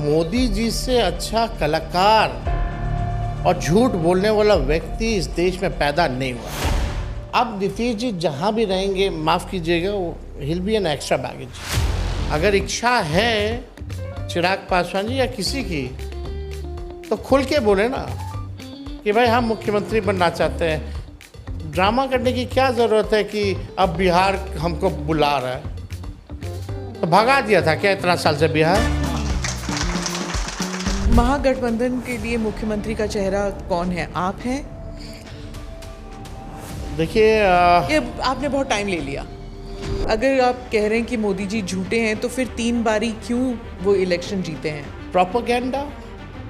मोदी जी से अच्छा कलाकार और झूठ बोलने वाला व्यक्ति इस देश में पैदा नहीं हुआ। अब नीतीश जी जहाँ भी रहेंगे, माफ़ कीजिएगा, वो हिल बी एन एक्स्ट्रा बैगेज। अगर इच्छा है चिराग पासवान जी या किसी की, तो खुल के बोले ना कि भाई हम मुख्यमंत्री बनना चाहते हैं। ड्रामा करने की क्या ज़रूरत है कि अब बिहार हमको बुला रहा है? तो भगा दिया था क्या इतना साल से बिहार? महागठबंधन के लिए मुख्यमंत्री का चेहरा कौन है? आप हैं? देखिए ये आपने बहुत टाइम ले लिया। अगर आप कह रहे हैं कि मोदी जी झूठे हैं, तो फिर 3 बारी क्यों वो इलेक्शन जीते हैं?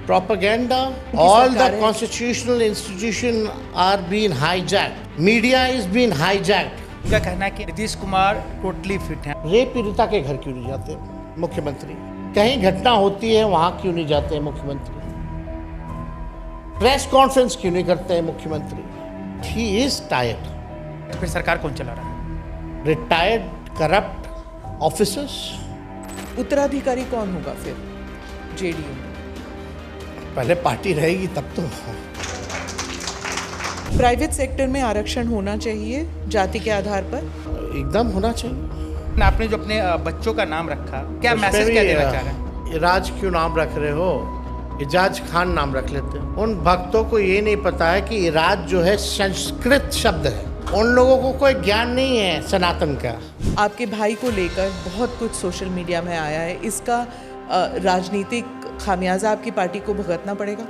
propaganda, all the constitutional institutions are being hijacked. Media is being hijacked. उनका कहना है कि नीतीश कुमार टोटली फिट हैं। रेप पीड़िता के घर क्यों नहीं जाते मुख्यमंत्री? कहीं घटना होती है वहां क्यों नहीं जाते हैं मुख्यमंत्री? प्रेस कॉन्फ्रेंस क्यों नहीं करते हैं मुख्यमंत्री? He is tired. फिर सरकार कौन चला रहा है? Retired corrupt officers. उत्तराधिकारी कौन होगा फिर जेडीयू में? पहले पार्टी रहेगी तब तो। प्राइवेट सेक्टर में आरक्षण होना चाहिए जाति के आधार पर? एकदम होना चाहिए। आपने जो अपने बच्चों का नाम रखा, क्या मैसेज क्या देना चाह रहे हैं? इराज क्यों नाम रख रहे हो? इजाज खान नाम रख लेते हैं। उन भक्तों को ये नहीं पता है कि इराज जो है संस्कृत शब्द है। उन लोगों को कोई ज्ञान नहीं है सनातन का। आपके भाई को लेकर बहुत कुछ सोशल मीडिया में आया है। इसका राजनीतिक खामियाजा आपकी पार्टी को भुगतना पड़ेगा?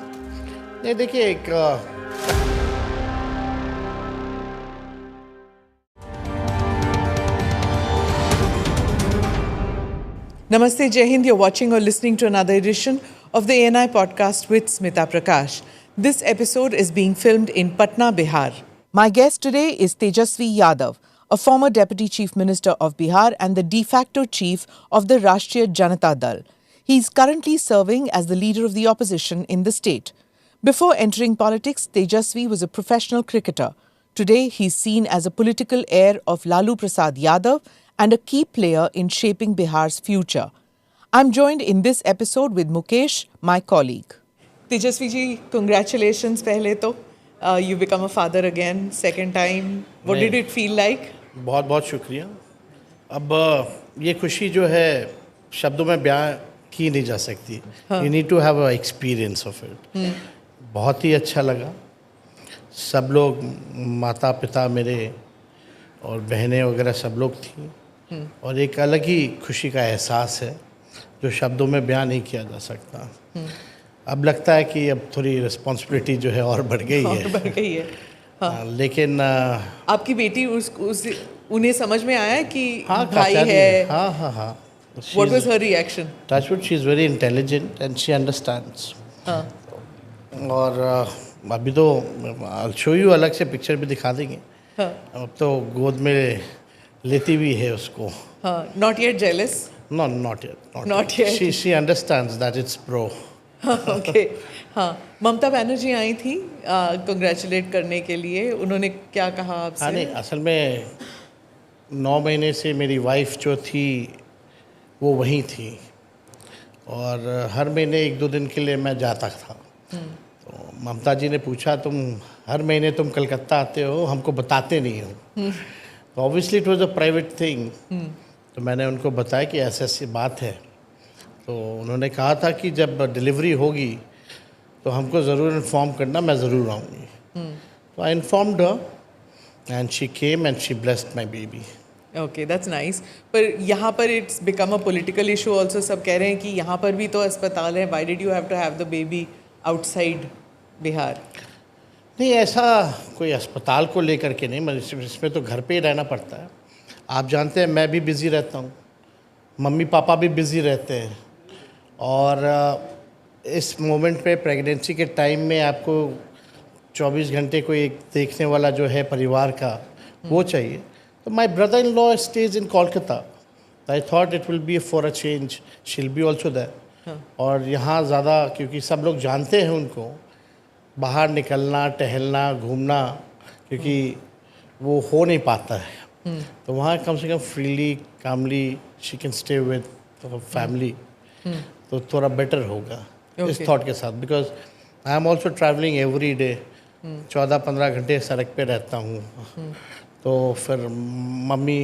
नहीं, देखिए, एक Namaste, Jai Hind. You're watching or listening to another edition of the ANI podcast with Smita Prakash. This episode is being filmed in Patna, Bihar. My guest today is Tejasvi Yadav, a former Deputy Chief Minister of Bihar and the de facto chief of the Rashtriya Janata Dal. He is currently serving as the leader of the opposition in the state. Before entering politics, Tejasvi was a professional cricketer. Today, he is seen as a political heir of Lalu Prasad Yadav and a key player in shaping Bihar's future. I'm joined in this episode with Mukesh, my colleague. Tejasvi ji, congratulations pehle to. You become a father again, second time. What did it feel like? बहुत बहुत शुक्रिया। अब ये खुशी जो है शब्दों में बयां की नहीं जा सकती। You need to have an experience of it. बहुत ही अच्छा लगा। सब लोग, माता पिता मेरे और बहनें वगैरह सब लोग थी, और एक अलग ही खुशी का एहसास है जो शब्दों में बयान नहीं किया जा सकता। अब लगता है कि अब थोड़ी रिस्पॉन्सिबिलिटी जो है और बढ़ गई है। बढ़ गई है। हाँ। लेकिन आपकी बेटी उन्हें समझ में आया कि हाँ, भाई है? हाँ हाँ हाँ। What was her reaction? Touchwood, she is very intelligent and she understands. हाँ। और अभी तो I'll show you, अलग से पिक्चर भी दिखा देंगे। हाँ। अब तो गोद में लेती भी है उसको। हाँ, not yet jealous? No, not yet. Not yet. She understands that it's pro. Okay. हाँ, ममता बनर्जी आई थी कंग्रेचुलेट करने के लिए। उन्होंने क्या कहा आपसे? हाँ, नहीं, असल में 9 महीने से मेरी वाइफ जो थी वो वहीं थी, और हर महीने 1-2 दिन के लिए मैं जाता था। तो ममता जी ने पूछा, तुम हर महीने तुम कलकत्ता आते हो, हमको बताते नहीं हो। तो obviously it was a private thing. तो मैंने उनको बताया कि ऐसी ऐसी बात है। तो उन्होंने कहा था कि जब डिलीवरी होगी तो हमको ज़रूर इन्फॉर्म करना, मैं ज़रूर आऊँगी। तो I informed her and she came and she blessed my baby. Okay, that's nice. पर यहाँ पर it's become a political issue also. सब कह रहे हैं कि यहाँ पर भी तो अस्पताल है, why did you have to have the baby outside Bihar? नहीं, ऐसा कोई अस्पताल को लेकर के नहीं, मतलब इसमें तो घर पे ही रहना पड़ता है। आप जानते हैं मैं भी बिज़ी रहता हूँ, मम्मी पापा भी बिज़ी रहते हैं, और इस मोमेंट पे प्रेगनेंसी के टाइम में आपको 24 घंटे कोई एक देखने वाला जो है परिवार का वो चाहिए। तो my brother in law stays in Kolkata. I thought it will be for a change, she will be also there. और यहाँ ज़्यादा, क्योंकि सब लोग जानते हैं उनको, बाहर निकलना, टहलना, घूमना, क्योंकि वो हो नहीं पाता है। तो वहाँ कम से कम freely, calmly she can stay with family. तो थोड़ा बेटर होगा इस Okay. थॉट के साथ, because I am also travelling every day, 14-15 घंटे सड़क पे रहता हूँ। तो फिर मम्मी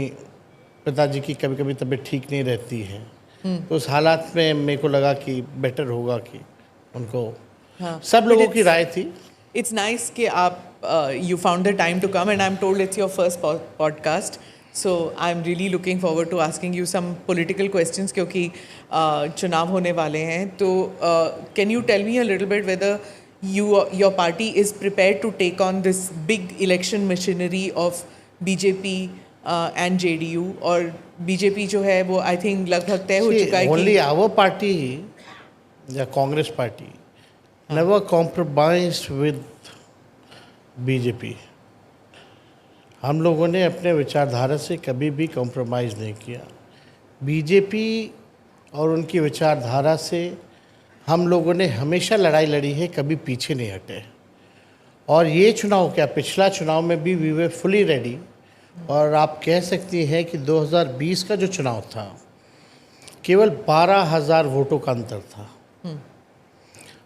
पिताजी की कभी कभी तबीयत ठीक नहीं रहती है, तो उस हालात में मेरे को लगा कि बेटर होगा कि उनको, हाँ, सब but लोगों की it's- राय थी। It's nice कि आप you found the time to come, and I'm told it's your first podcast. So I'm really looking forward to asking you some political questions क्योंकि चुनाव होने वाले हैं। तो can you tell me a little bit whether your party is prepared to take on this big election machinery of BJP and JDU, और BJP जो है वो I think लगभग तय हो चुका है ओनली कि आवर पार्टी या Congress party never compromise with BJP. हम लोगों ने अपने विचारधारा से कभी भी कॉम्प्रोमाइज़ नहीं किया। बीजेपी और उनकी विचारधारा से हम लोगों ने हमेशा लड़ाई लड़ी है, कभी पीछे नहीं हटे। और ये चुनाव क्या, पिछला चुनाव में भी वी वर फुली रेडी। और आप कह सकती हैं कि 2020 का जो चुनाव था केवल 12,000 वोटों का अंतर था,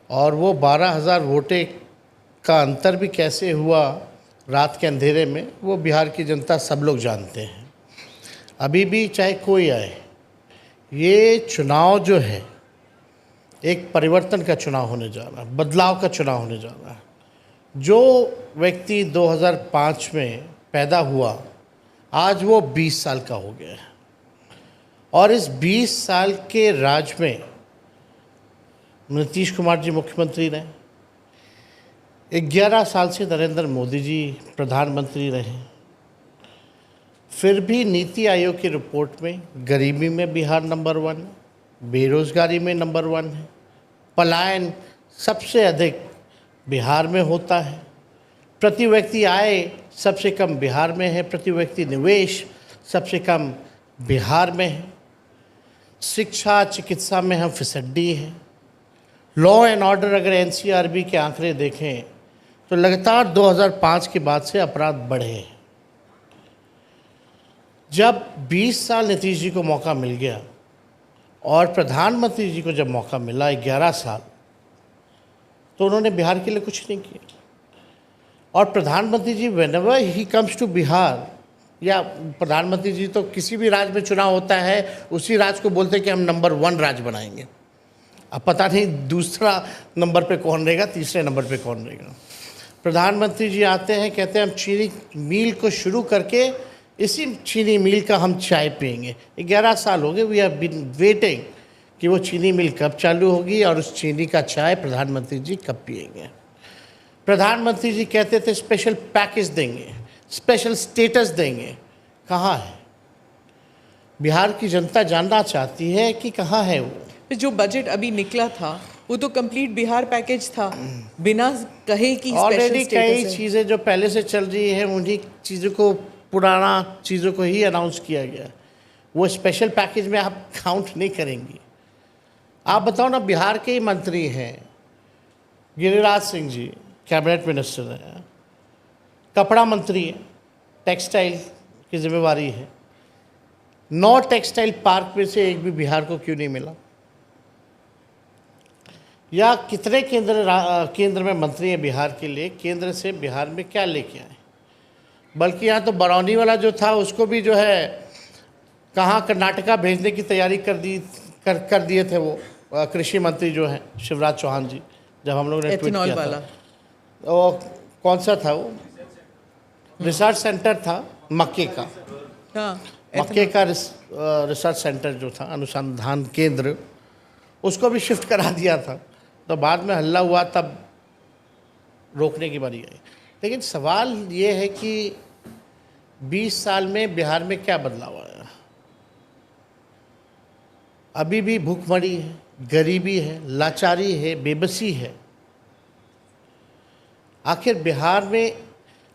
और वो 12,000 वोटे का अंतर भी कैसे हुआ रात के अंधेरे में, वो बिहार की जनता सब लोग जानते हैं। अभी भी चाहे कोई आए, ये चुनाव जो है एक परिवर्तन का चुनाव होने जा रहा है, बदलाव का चुनाव होने जा रहा है। जो व्यक्ति 2005 में पैदा हुआ, आज वो 20 साल का हो गया है, और इस 20 साल के राज में नीतीश कुमार जी मुख्यमंत्री रहे, 11 साल से नरेंद्र मोदी जी प्रधानमंत्री रहे। फिर भी नीति आयोग की रिपोर्ट में गरीबी में बिहार नंबर 1 है, बेरोजगारी में नंबर 1 है, पलायन सबसे अधिक बिहार में होता है, प्रति व्यक्ति आय सबसे कम बिहार में है, प्रति व्यक्ति निवेश सबसे कम बिहार में है, शिक्षा चिकित्सा में हम फिसड्डी हैं, लॉ एंड ऑर्डर अगर एनसीआरबी के आंकड़े देखें तो लगातार 2005 के बाद से अपराध बढ़े हैं। जब 20 साल नीतीश जी को मौका मिल गया और प्रधानमंत्री जी को जब मौका मिला 11 साल, तो उन्होंने बिहार के लिए कुछ नहीं किया। और प्रधानमंत्री ji whenever he comes to Bihar, या प्रधानमंत्री जी तो किसी भी राज्य में चुनाव होता है उसी राज्य को बोलते हैं कि हम नंबर 1 राज्य बनाएंगे। अब पता नहीं दूसरा नंबर पे कौन रहेगा, तीसरे नंबर पे कौन रहेगा। प्रधानमंत्री जी आते हैं, कहते हैं हम चीनी मिल को शुरू करके इसी चीनी मिल का हम चाय पियेंगे। 11 साल हो गए, वी हैव बीन वेटिंग कि वो चीनी मिल कब चालू होगी और उस चीनी का चाय प्रधानमंत्री जी कब पियेंगे। प्रधानमंत्री जी कहते थे स्पेशल पैकेज देंगे, स्पेशल स्टेटस देंगे, कहाँ है? बिहार की जनता जानना चाहती है कि कहाँ है वो। जो बजट अभी निकला था वो तो कंप्लीट बिहार पैकेज था, बिना कहे कि ऑलरेडी स्पेशल कई स्टेटस है। चीज़ें जो पहले से चल रही हैं उन्हीं चीज़ों को, पुराना चीज़ों को ही अनाउंस किया गया। वो स्पेशल पैकेज में आप काउंट नहीं करेंगी। आप बताओ ना, बिहार के ही मंत्री हैं गिरिराज सिंह जी, कैबिनेट मिनिस्टर हैं, कपड़ा मंत्री हैं, टेक्सटाइल की जिम्मेवारी है। 9 टेक्सटाइल पार्क में से एक भी बिहार को क्यों नहीं मिला? या कितने केंद्र में मंत्री हैं बिहार के लिए, केंद्र से बिहार में क्या लेके आए? बल्कि यहाँ तो बरौनी वाला जो था उसको भी जो है कहाँ कर्नाटका भेजने की तैयारी कर दिए थे वो कृषि मंत्री जो हैं शिवराज चौहान जी, जब हम लोगों ने ट्वीट एथेनॉल किया वाला। था। वो कौन सा था वो? रिसर्च सेंटर था मक्के का, हाँ, मक्के का रिसर्च सेंटर जो था, अनुसंधान केंद्र, उसको भी शिफ्ट करा दिया था। तो बाद में हल्ला हुआ, तब रोकने की बारी आई। लेकिन सवाल ये है कि 20 साल में बिहार में क्या बदलाव आया? अभी भी भूखमरी है, गरीबी है, लाचारी है, बेबसी है। आखिर बिहार में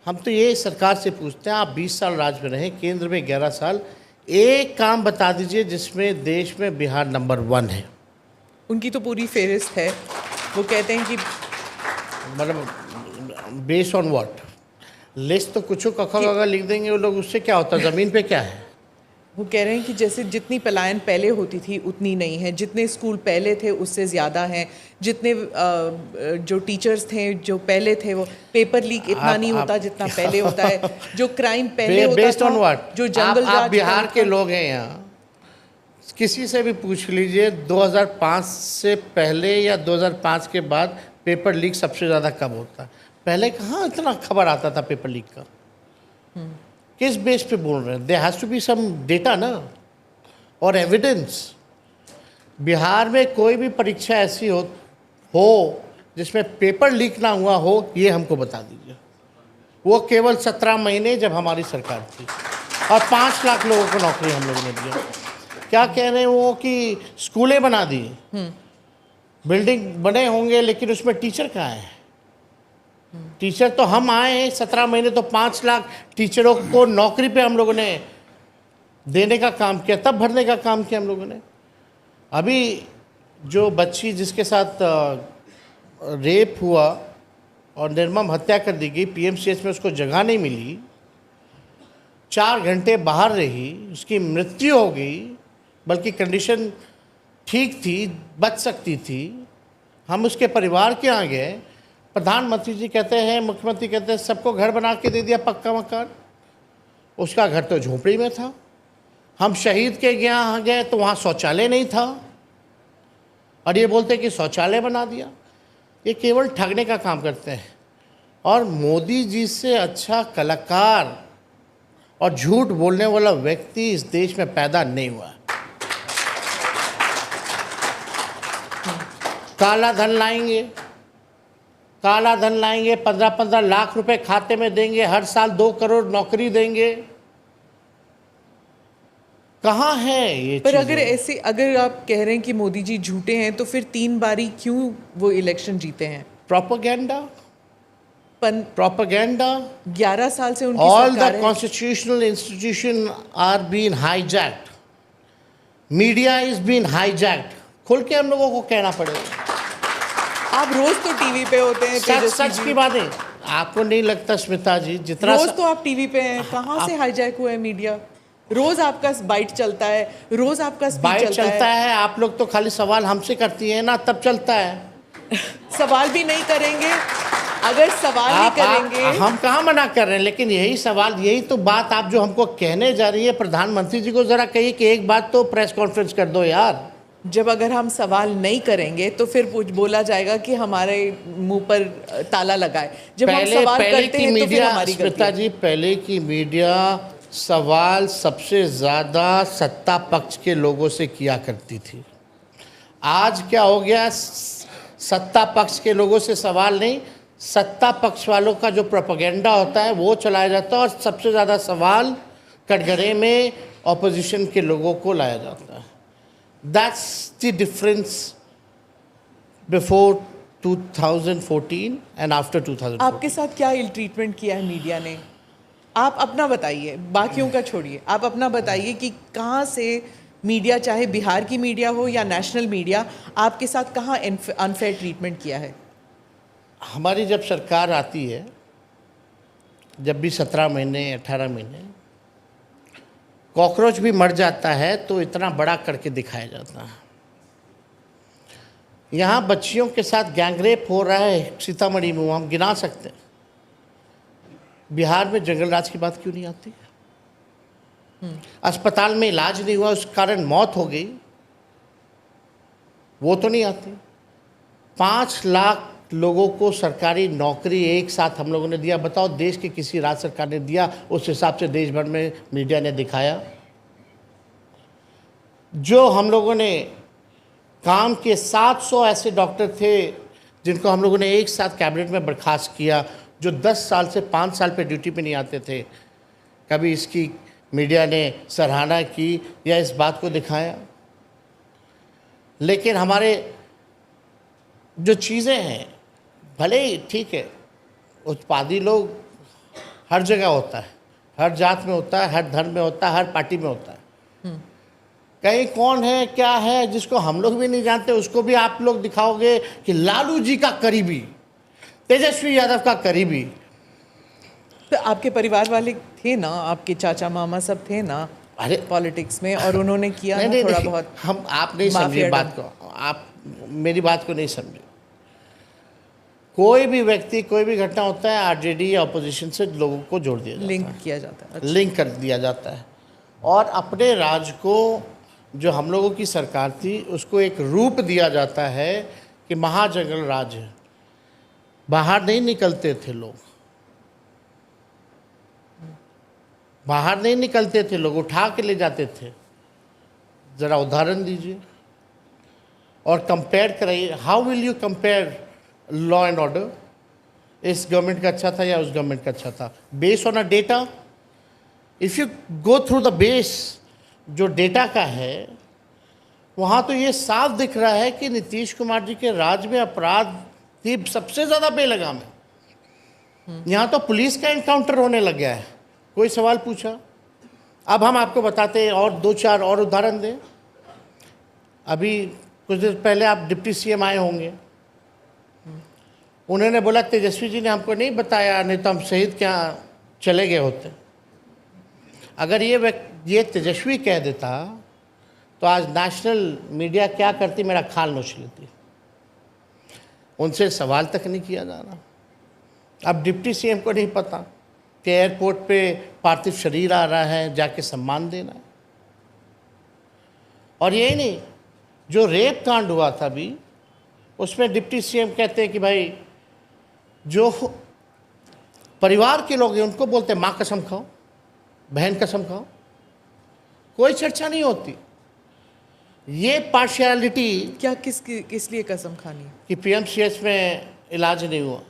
हम तो ये सरकार से पूछते हैं, आप 20 साल राज में रहे, केंद्र में 11 साल, एक काम बता दीजिए जिसमें देश में बिहार नंबर 1 है। उनकी तो पूरी फेहरिस्त है। वो कहते हैं कि मतलब बेस्ड ऑन व्हाट? लिस्ट तो कुछ कखा लिख देंगे वो लोग, उससे क्या होता है? ज़मीन पे क्या है? वो कह रहे हैं कि जैसे जितनी पलायन पहले होती थी उतनी नहीं है, जितने स्कूल पहले थे उससे ज़्यादा हैं, जितने जो टीचर्स थे जो पहले थे वो पेपर लीक इतना नहीं होता जितना पहले होता है, जो क्राइम पहले होता बेस्ड ऑन था, व्हाट? जो जंगल आप राज बिहार के था। लोग हैं यहाँ, किसी से भी पूछ लीजिए 2005 से पहले या 2005 के बाद पेपर लीक सबसे ज़्यादा कब होता है? पहले कहाँ इतना खबर आता था पेपर लीक का? किस बेस पे बोल रहे हैं? There has to be some data ना, और एविडेंस। बिहार में कोई भी परीक्षा ऐसी हो जिसमें पेपर लीक ना हुआ हो, ये हमको बता दीजिए। वो केवल 17 महीने जब हमारी सरकार थी, और 5 लाख लोगों को नौकरी हम लोगों ने दिया। क्या कह रहे हैं वो कि स्कूलें बना दी, बिल्डिंग बने होंगे, लेकिन उसमें टीचर कहाँ है? टीचर तो हम आए हैं 17 महीने, तो 5 लाख टीचरों को नौकरी पे हम लोगों ने देने का काम किया, तब भरने का काम किया हम लोगों ने। अभी जो बच्ची जिसके साथ रेप हुआ और निर्मम हत्या कर दी गई, पीएमसीएच में उसको जगह नहीं मिली, 4 घंटे बाहर रही, उसकी मृत्यु हो गई, बल्कि कंडीशन ठीक थी, बच सकती थी। हम उसके परिवार के यहाँ गए, प्रधानमंत्री जी कहते हैं, मुख्यमंत्री कहते हैं सबको घर बना के दे दिया पक्का मकान, उसका घर तो झोपड़ी में था। हम शहीद के यहाँ गए तो वहाँ शौचालय नहीं था, और ये बोलते कि शौचालय बना दिया। ये केवल ठगने का काम करते हैं, और मोदी जी से अच्छा कलाकार और झूठ बोलने वाला व्यक्ति इस देश में पैदा नहीं हुआ। काला धन लाएंगे, काला धन लाएंगे, 15-15 लाख रुपए खाते में देंगे, हर साल 2 करोड़ नौकरी देंगे। कहाँ है ये पर चीज़ें? अगर ऐसे, अगर आप कह रहे हैं कि मोदी जी झूठे हैं, तो फिर 3 बारी क्यों वो इलेक्शन जीते हैं? Propaganda, propaganda. 11 साल से उनकी All सरकार the है। constitutional institutions are being hijacked. Media is being hijacked. खुल के हम लोगों को कहना पड़ेगा। आप रोज तो टीवी पे होते हैं, सच तेजस्वी सच जी। की बातें आपको नहीं लगता स्मिता जी? जितना रोज तो आप टीवी पे हैं, कहाँ से हाईजैक हुआ है मीडिया? रोज आपका बाइट चलता है, रोज आपका स्पीच बाइट चलता चलता है। है, आप लोग तो खाली सवाल हमसे करती हैं ना, तब चलता है। सवाल भी नहीं करेंगे, अगर सवाल नहीं करेंगे। हम कहाँ मना कर रहे हैं, लेकिन यही सवाल, यही तो बात आप जो हमको कहने जा रही है, प्रधानमंत्री जी को जरा कहिए कि एक बात तो प्रेस कॉन्फ्रेंस कर दो यार। जब अगर हम सवाल नहीं करेंगे तो फिर बोला जाएगा कि हमारे मुंह पर ताला लगाए। जब हम सवाल करते हैं तो फिर हमारी गलती स्मिता है। जी, पहले की मीडिया सवाल सबसे ज़्यादा सत्ता पक्ष के लोगों से किया करती थी। आज क्या हो गया, सत्ता पक्ष के लोगों से सवाल नहीं, सत्ता पक्ष वालों का जो प्रोपेगेंडा होता है वो चलाया जाता है, और सबसे ज़्यादा सवाल कटघरे में ऑपोजिशन के लोगों को लाया जाता है। That's the difference before 2014 and after 2014। आपके साथ क्या इल ट्रीटमेंट किया है मीडिया ने? आप अपना बताइए, बाकियों का छोड़िए, आप अपना बताइए कि कहाँ से मीडिया, चाहे बिहार की मीडिया हो या नेशनल मीडिया, आपके साथ कहाँ अनफेयर ट्रीटमेंट किया है? हमारी जब सरकार आती है, जब भी 17 महीने 18 महीने, कॉकरोच भी मर जाता है तो इतना बड़ा करके दिखाया जाता है। यहाँ बच्चियों के साथ गैंगरेप हो रहा है सीतामढ़ी में, हम गिना सकते हैं। बिहार में जंगल राज की बात क्यों नहीं आती? अस्पताल में इलाज नहीं हुआ, उस कारण मौत हो गई, वो तो नहीं आती। 5 लाख लोगों को सरकारी नौकरी एक साथ हम लोगों ने दिया। बताओ, देश की किसी राज्य सरकार ने दिया? उस हिसाब से देश भर में मीडिया ने दिखाया। जो हम लोगों ने काम किए, 700 ऐसे डॉक्टर थे जिनको हम लोगों ने एक साथ कैबिनेट में बर्खास्त किया, जो 10 साल से 5 साल पे ड्यूटी पे नहीं आते थे। कभी इसकी मीडिया ने सराहना की या इस बात को दिखाया? लेकिन हमारे जो चीज़ें हैं, भले ही ठीक है, उत्पादी लोग हर जगह होता है, हर जात में होता है, हर धर्म में होता है, हर पार्टी में होता है। कहीं कौन है, क्या है, जिसको हम लोग भी नहीं जानते, उसको भी आप लोग दिखाओगे कि लालू जी का करीबी, तेजस्वी यादव का करीबी। तो आपके परिवार वाले थे ना, आपके चाचा मामा सब थे ना? अरे पॉलिटिक्स में, और उन्होंने किया नहीं था नहीं थोड़ा नहीं, बहुत। हम आप नहीं समझे माफिया बात को, आप मेरी बात को नहीं समझे। कोई भी व्यक्ति, कोई भी घटना होता है, आरजेडी या अपोजिशन से लोगों को जोड़ दिया जाता लिंक है, किया जाता है। अच्छा। लिंक कर दिया जाता है, और अपने राज को, जो हम लोगों की सरकार थी, उसको एक रूप दिया जाता है कि महाजंगल राज है। बाहर नहीं निकलते थे लोग, बाहर नहीं निकलते थे लोग, उठा के ले जाते थे। ज़रा उदाहरण दीजिए और कंपेयर कराइए। How will you compare law and order? इस गवर्नमेंट का अच्छा था या उस गवर्नमेंट का अच्छा था? Based on a data, if you go through the base जो डेटा का है, वहाँ तो ये साफ दिख रहा है कि नीतीश कुमार जी के राज में अपराध की सबसे ज़्यादा बेलगाम है। यहाँ तो पुलिस का एनकाउंटर होने लग गया है। कोई सवाल पूछा? अब हम आपको बताते हैं, और 2-4 और उदाहरण दें। अभी कुछ दिन पहले आप डिप्टी सीएम आए होंगे, उन्होंने बोला तेजस्वी जी ने हमको नहीं बताया, नहीं तो हम शहीद क्या चले गए होते। अगर ये तेजस्वी कह देता तो आज नेशनल मीडिया क्या करती, मेरा खाल नोच लेती। उनसे सवाल तक नहीं किया जा रहा। अब डिप्टी सीएम को नहीं पता कि एयरपोर्ट पे पार्थिव शरीर आ रहा है, जाके सम्मान देना है। और यही नहीं, जो रेप कांड हुआ था अभी, उसमें डिप्टी सीएम कहते हैं कि भाई जो परिवार के लोग हैं उनको बोलते हैं माँ कसम खाओ, बहन कसम खाओ, कोई चर्चा नहीं होती। ये पार्शियलिटी क्या किस लिए कसम खानी है? कि पीएमसीएच में इलाज नहीं हुआ।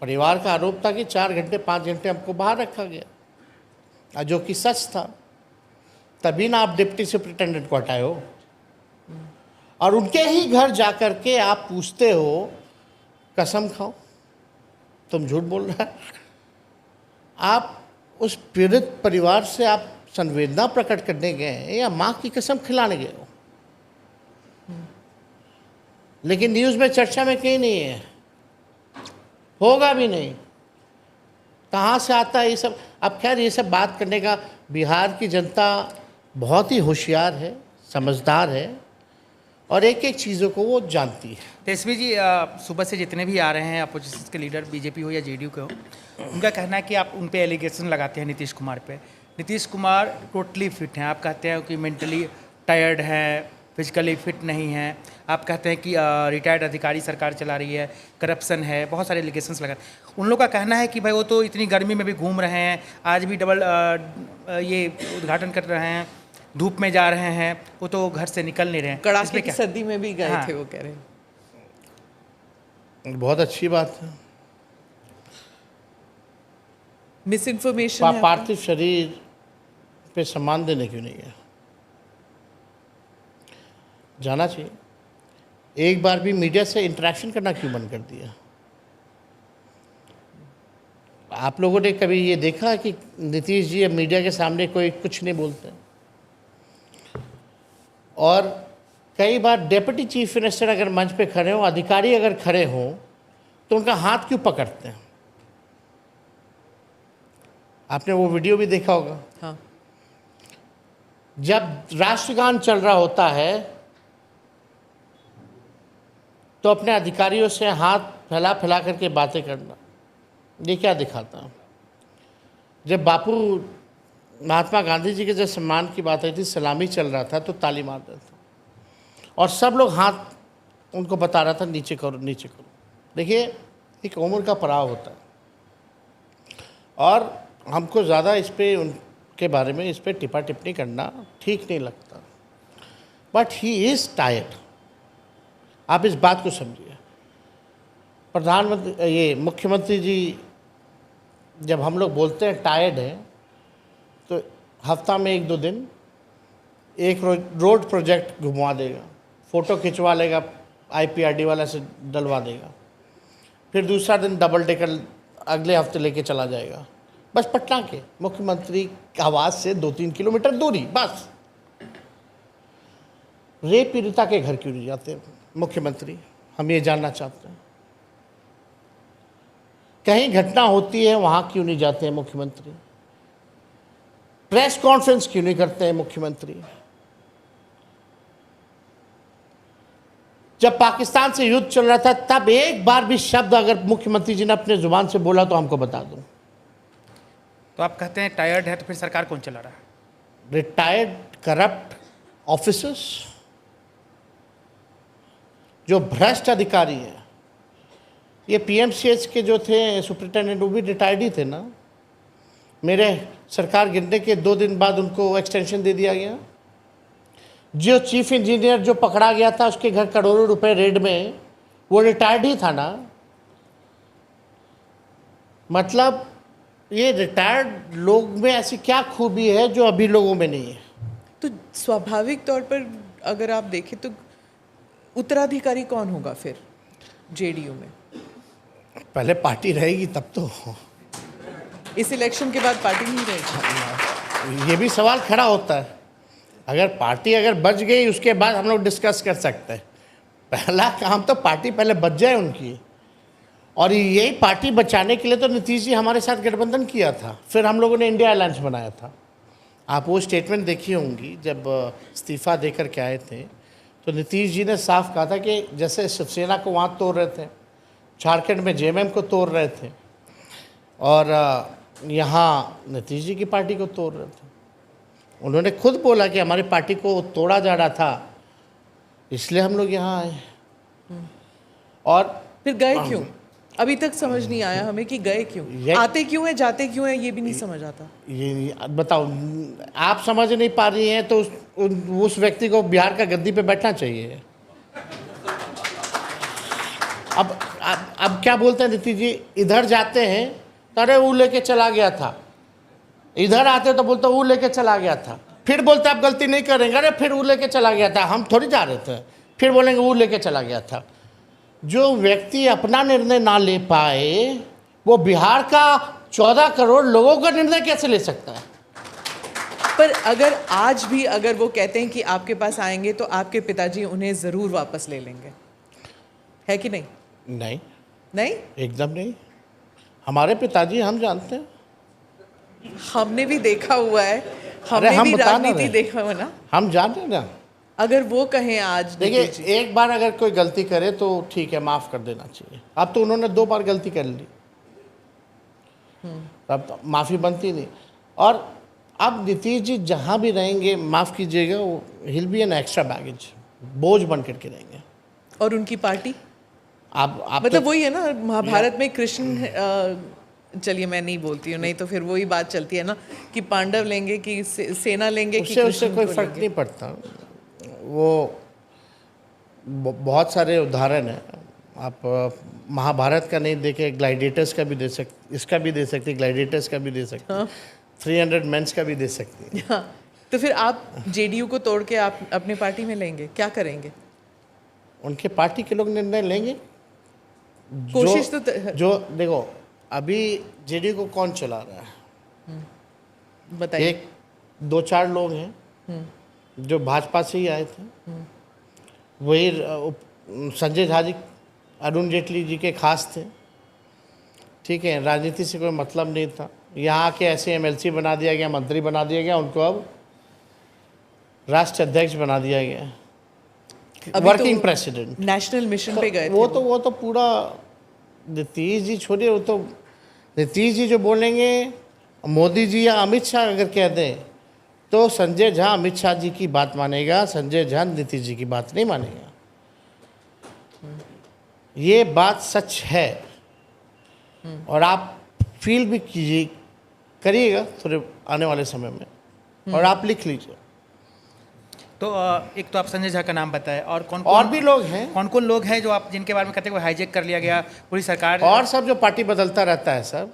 परिवार का आरोप था कि 4 घंटे 5 घंटे हमको बाहर रखा गया, जो कि सच था। तभी ना आप डिप्टी सुपरिटेंडेंट को हटाए हो, और उनके ही घर जाकर के आप पूछते हो कसम खाओ, तुम झूठ बोल रहा है। आप उस पीड़ित परिवार से आप संवेदना प्रकट करने गए हैं या माँ की कसम खिलाने गए हो? लेकिन न्यूज़ में चर्चा में कहीं नहीं है, होगा भी नहीं। कहाँ से आता है ये सब? अब खैर ये सब बात करने का, बिहार की जनता बहुत ही होशियार है, समझदार है, और एक एक चीज़ों को वो जानती है। तेजस्वी जी, सुबह से जितने भी आ रहे हैं अपोजिशन के लीडर, बीजेपी हो या जेडीयू के हो, उनका कहना है कि आप उन पे एलिगेशन लगाते हैं नीतीश कुमार पे। नीतीश कुमार टोटली फिट हैं, आप कहते हैं कि मेंटली टायर्ड है, फिजिकली फिट नहीं है। आप कहते हैं कि रिटायर्ड अधिकारी सरकार चला रही है, करप्शन है, बहुत सारे एलिगेशंस लगा। उन लोग का कहना है कि भाई वो तो इतनी गर्मी में भी घूम रहे हैं, आज भी डबल ये उद्घाटन कर रहे हैं, धूप में जा रहे हैं, वो तो घर से निकल नहीं रहे हैं। कड़ाके की सर्दी में भी गए हाँ। थे, वो कह रहे हैं। बहुत अच्छी बात है। मिस इन्फॉर्मेशन है। पार्थिव शरीर पे सम्मान देने क्यों नहीं है? जाना चाहिए। एक बार भी मीडिया से इंटरेक्शन करना क्यों बंद कर दिया? आप लोगों ने कभी ये देखा कि नीतीश जी अब मीडिया के सामने कोई कुछ नहीं बोलते? और कई बार डिप्टी चीफ मिनिस्टर अगर मंच पे खड़े हों, अधिकारी अगर खड़े हों, तो उनका हाथ क्यों पकड़ते हैं? आपने वो वीडियो भी देखा होगा। हाँ। जब राष्ट्रगान चल रहा होता है तो अपने अधिकारियों से हाथ फैला फैला करके बातें करना, ये क्या दिखाता है? जब बापू महात्मा गांधी जी के जब सम्मान की बात आई थी, सलामी चल रहा था, तो ताली मार रहा था, और सब लोग हाथ उनको बता रहा था नीचे करो नीचे करो। देखिए, एक उम्र का पड़ाव होता है, और हमको ज़्यादा इस पर, उनके बारे में इस पर टिप्पा टिप्पणी करना ठीक नहीं लगता। But he is tired. आप इस बात को समझिए। प्रधानमंत्री, ये मुख्यमंत्री जी, जब हम लोग बोलते हैं टायर्ड है, तो हफ्ता में 1-2 दिन एक रोड प्रोजेक्ट घुमवा देगा, फ़ोटो खिंचवा लेगा, IPRD वाला से डलवा देगा, फिर दूसरा दिन डबल डेकर अगले हफ्ते लेके चला जाएगा। बस पटना के मुख्यमंत्री आवास से 2-3 किलोमीटर दूरी बस। रेप पीड़िता के घर क्यों नहीं जाते मुख्यमंत्री? हम ये जानना चाहते हैं। कहीं घटना होती है, वहाँ क्यों नहीं जाते हैं मुख्यमंत्री? प्रेस कॉन्फ्रेंस क्यों नहीं करते हैं मुख्यमंत्री? जब पाकिस्तान से युद्ध चल रहा था तब एक बार भी शब्द अगर मुख्यमंत्री जी ने अपने जुबान से बोला तो हमको बता दो। तो आप कहते हैं टायर्ड है, तो फिर सरकार कौन चला रहा है? रिटायर्ड करप्ट ऑफिसर्स, जो भ्रष्ट अधिकारी हैं। ये पीएमसीएच के जो थे सुपरिटेंडेंट, वो भी रिटायर्ड ही थे ना। मेरे सरकार गिरने के 2 दिन बाद उनको एक्सटेंशन दे दिया गया। जो चीफ इंजीनियर जो पकड़ा गया था उसके घर करोड़ों रुपए रेड में, वो रिटायर्ड ही था ना। मतलब ये रिटायर्ड लोग में ऐसी क्या खूबी है जो अभी लोगों में नहीं है? तो स्वाभाविक तौर पर अगर आप देखें तो उत्तराधिकारी कौन होगा फिर जेडीयू में? पहले पार्टी रहेगी तब तो। इस इलेक्शन के बाद पार्टी नहीं रहेगी? ये भी सवाल खड़ा होता है। अगर पार्टी अगर बच गई उसके बाद हम लोग डिस्कस कर सकते हैं। पहला काम तो पार्टी पहले बच जाए उनकी, और यही पार्टी बचाने के लिए तो नीतीश जी हमारे साथ गठबंधन किया था, फिर हम लोगों ने इंडिया अलायंस बनाया था। आप वो स्टेटमेंट देखी होंगी जब इस्तीफ़ा दे कर के आए थे, तो नीतीश जी ने साफ कहा था कि जैसे शिवसेना को वहाँ तोड़ रहे थे, झारखंड में जेएमएम को तोड़ रहे थे, और यहाँ नीतीश जी की पार्टी को तोड़ रहे थे। उन्होंने खुद बोला कि हमारी पार्टी को तोड़ा जा रहा था, इसलिए हम लोग यहाँ आए। और फिर गए क्यों? अभी तक समझ नहीं आया हमें कि गए क्यों, आते क्यों हैं, जाते क्यों हैं, ये भी नहीं समझ आता। ये बताओ, आप समझ नहीं पा रही हैं तो उस व्यक्ति को बिहार का गद्दी पे बैठना चाहिए। अब क्या बोलते हैं नीतीश जी? इधर जाते हैं तो अरे वो लेके चला गया था, इधर आते तो बोलते वो लेके चला गया था, फिर बोलते आप गलती नहीं करेंगे, अरे फिर वो लेके चला गया था, हम थोड़ी जा रहे थे, फिर बोलेंगे वो लेके चला गया था। जो व्यक्ति अपना निर्णय ना ले पाए वो बिहार का 14 करोड़ लोगों का निर्णय कैसे ले सकता है? पर अगर आज भी अगर वो कहते हैं कि आपके पास आएंगे तो आपके पिताजी उन्हें ज़रूर वापस ले लेंगे, है कि नहीं? नहीं, नहीं, एकदम नहीं। हमारे पिताजी, हम जानते हैं, हमने भी देखा हुआ है, हमने हम भी बता ना राजनीति रहे। देखा हुआ ना। हम जानते हैं ना। अगर वो कहें आज, देखिए, एक बार अगर कोई गलती करे तो ठीक है, माफ़ कर देना चाहिए। अब तो उन्होंने 2 बार गलती कर ली, अब तो माफ़ी बनती नहीं। और अब नीतीश जी जहाँ भी रहेंगे, माफ़ कीजिएगा, वो हिल बी एन एक्स्ट्रा बैगेज, बोझ बन करके रहेंगे। और उनकी पार्टी आप मतलब वही है ना, महाभारत में कृष्ण, चलिए मैं नहीं बोलती हूँ, नहीं तो फिर वही बात चलती है ना कि पांडव लेंगे कि सेना लेंगे कि उससे कोई फर्क नहीं पड़ता। वो बहुत सारे उदाहरण हैं। आप महाभारत का नहीं देखे, ग्लाइडेटर्स का भी दे सकते, इसका भी दे सकते, ग्लाइडेटर्स का भी दे सकते, हाँ। 300 मेंस का भी दे सकती है। हाँ, तो फिर आप जेडीयू को तोड़ के आप अपने पार्टी में लेंगे, क्या करेंगे? उनके पार्टी के लोग निर्णय लेंगे। कोशिश तो जो देखो, अभी जेडीयू को कौन चला रहा है? बताइए। 2-4 लोग हैं जो भाजपा से ही आए थे। वही संजय झा जी अरुण जेटली जी के खास थे, ठीक है, राजनीति से कोई मतलब नहीं था। यहाँ के ऐसे एमएलसी बना दिया गया, मंत्री बना दिया गया, उनको अब राष्ट्रीय अध्यक्ष बना दिया गया, वर्किंग प्रेसिडेंट। नेशनल मिशन पे गए थे वो तो पूरा नीतीश जी छोड़िए, वो तो नीतीश जी जो बोलेंगे, मोदी जी या अमित शाह अगर कह दें तो संजय झा अमित शाह जी की बात मानेगा, संजय झा नीतीश जी की बात नहीं मानेगा। ये बात सच है, और आप फील भी करिएगा थोड़े आने वाले समय में, और आप लिख लीजिए। तो एक तो आप संजय झा का नाम बताएं, और कौन और भी लोग हैं, कौन लोग हैं जो आप जिनके बारे में कहते हैं वो हाईजेक कर लिया गया पूरी सरकार? और सब जो पार्टी बदलता रहता है सब।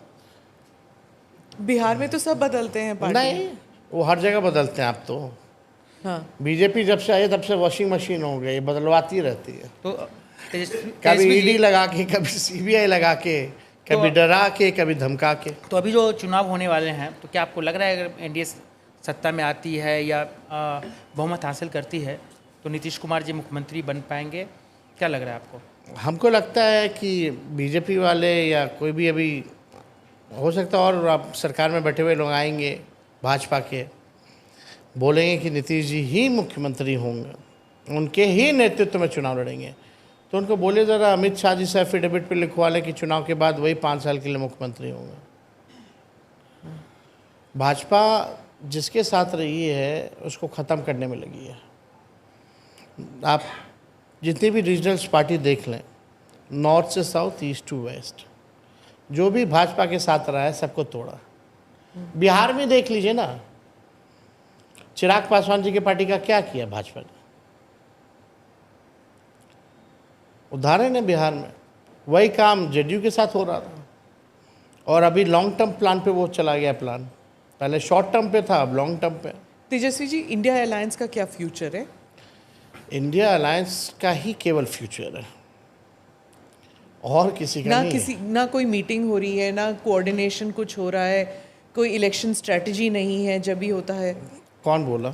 बिहार में तो सब बदलते हैं पार्टी। नहीं, वो हर जगह बदलते हैं। आप तो हाँ, बीजेपी जब से आई तब से वॉशिंग मशीन हो गई, बदलवाती रहती है। तो कभी ईडी लगा के, कभी सीबीआई लगा के, कभी डरा के, कभी धमका के। तो अभी जो चुनाव होने वाले हैं, तो क्या आपको लग रहा है अगर एनडीए सत्ता में आती है या बहुमत हासिल करती है तो नीतीश कुमार जी मुख्यमंत्री बन पाएंगे? क्या लग रहा है आपको? हमको लगता है कि बीजेपी वाले या कोई भी अभी हो सकता है, और आप सरकार में बैठे हुए लोग आएंगे, भाजपा के, बोलेंगे कि नीतीश जी ही मुख्यमंत्री होंगे, उनके ही नेतृत्व में चुनाव लड़ेंगे, तो उनको बोले ज़रा अमित शाह जी से एफिडेविट पे लिखवा लें कि चुनाव के बाद वही 5 साल के लिए मुख्यमंत्री होंगे। भाजपा जिसके साथ रही है उसको ख़त्म करने में लगी है। आप जितनी भी रीजनल्स पार्टी देख लें, नॉर्थ से साउथ, ईस्ट टू वेस्ट, जो भी भाजपा के साथ रहा है सबको तोड़ा। बिहार में देख लीजिए ना, चिराग पासवान जी की पार्टी का क्या किया भाजपा ने, उदाहरण है बिहार में। वही काम जेडीयू के साथ हो रहा था, और अभी लॉन्ग टर्म प्लान पे वो चला गया प्लान। पहले शॉर्ट टर्म पे था, अब लॉन्ग टर्म पे। तेजस्वी जी, इंडिया अलायंस का क्या फ्यूचर है? इंडिया अलायंस का ही केवल फ्यूचर है, और किसी का नहीं है। ना कोई मीटिंग हो रही है, ना कोऑर्डिनेशन कुछ हो रहा है, कोई इलेक्शन स्ट्रेटजी नहीं है। जब भी होता है, कौन बोला?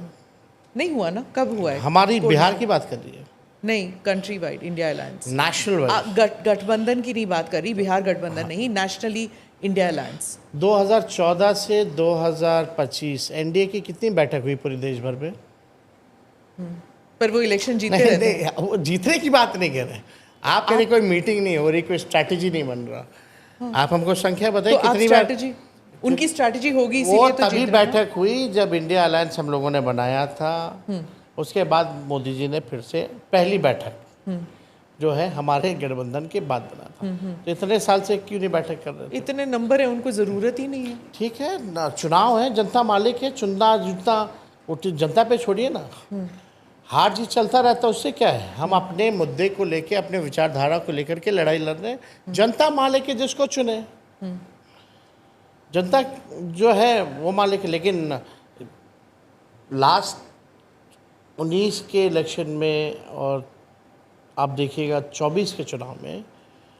नहीं हुआ ना, कब हुआ है? हमारी बिहार की बात कर रही है? नहीं, country wide India alliance, national wide. गठबंधन की नहीं बात कर रही, बिहार गठबंधन नहीं, नेशनली इंडिया अलायंस। 2014 से 2025 एनडीए की कितनी बैठक हुई पूरे देश भर में? पर वो इलेक्शन जीते नहीं, रहते हैं। नहीं, वो जीतने की बात नहीं कर रहे। आप कह रहे कोई मीटिंग नहीं हो रही, कोई स्ट्रैटेजी नहीं बन रहा। आप हमको संख्या बताइए तो कितनी बार? स्ट्रैटेजी, उनकी स्ट्रैटेजी होगी, वो इसीलिए तो तभी जीत रहे हैं ना। बैठक हुई जब इंडिया अलायंस हम लोगों ने बनाया था। उसके बाद मोदी जी ने फिर से पहली बैठक जो है हमारे गठबंधन के बाद बना था। तो इतने साल से क्यों नहीं बैठक कर रहे थे? इतने नंबर है, उनको जरूरत ही नहीं है। ठीक है ना, चुनाव है, जनता मालिक है, चुनना जीतना वो जनता पे छोड़िए ना। हार जीत चलता रहता है, उससे क्या है? हम अपने मुद्दे को लेके, अपने विचारधारा को लेकर के लड़ाई लड़ रहे हैं। जनता मालिक है, जिसको चुने जनता जो है वो मालिक है। लेकिन लास्ट 19 के इलेक्शन में और आप देखिएगा 24 के चुनाव में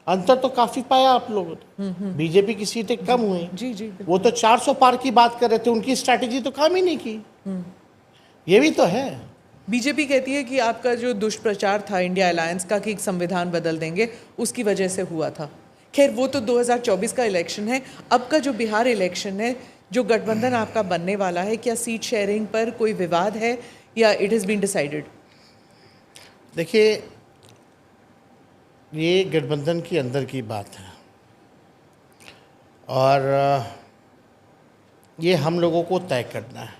अंतर तो काफ़ी पाया आप लोगों ने। बीजेपी की सीटें कम हुई। जी जी, वो तो 400 पार की बात कर रहे थे, उनकी स्ट्रैटेजी तो काम ही नहीं की। ये भी तो है। बीजेपी कहती है कि आपका जो दुष्प्रचार था इंडिया अलायंस का कि संविधान बदल देंगे, उसकी वजह से हुआ था। खैर, वो तो 2024 का इलेक्शन है। अब का जो बिहार इलेक्शन है, जो गठबंधन आपका बनने वाला है, क्या सीट शेयरिंग पर कोई विवाद है या इट हैज़ बीन डिसाइडेड? देखिए, ये गठबंधन की अंदर की बात है, और ये हम लोगों को तय करना है।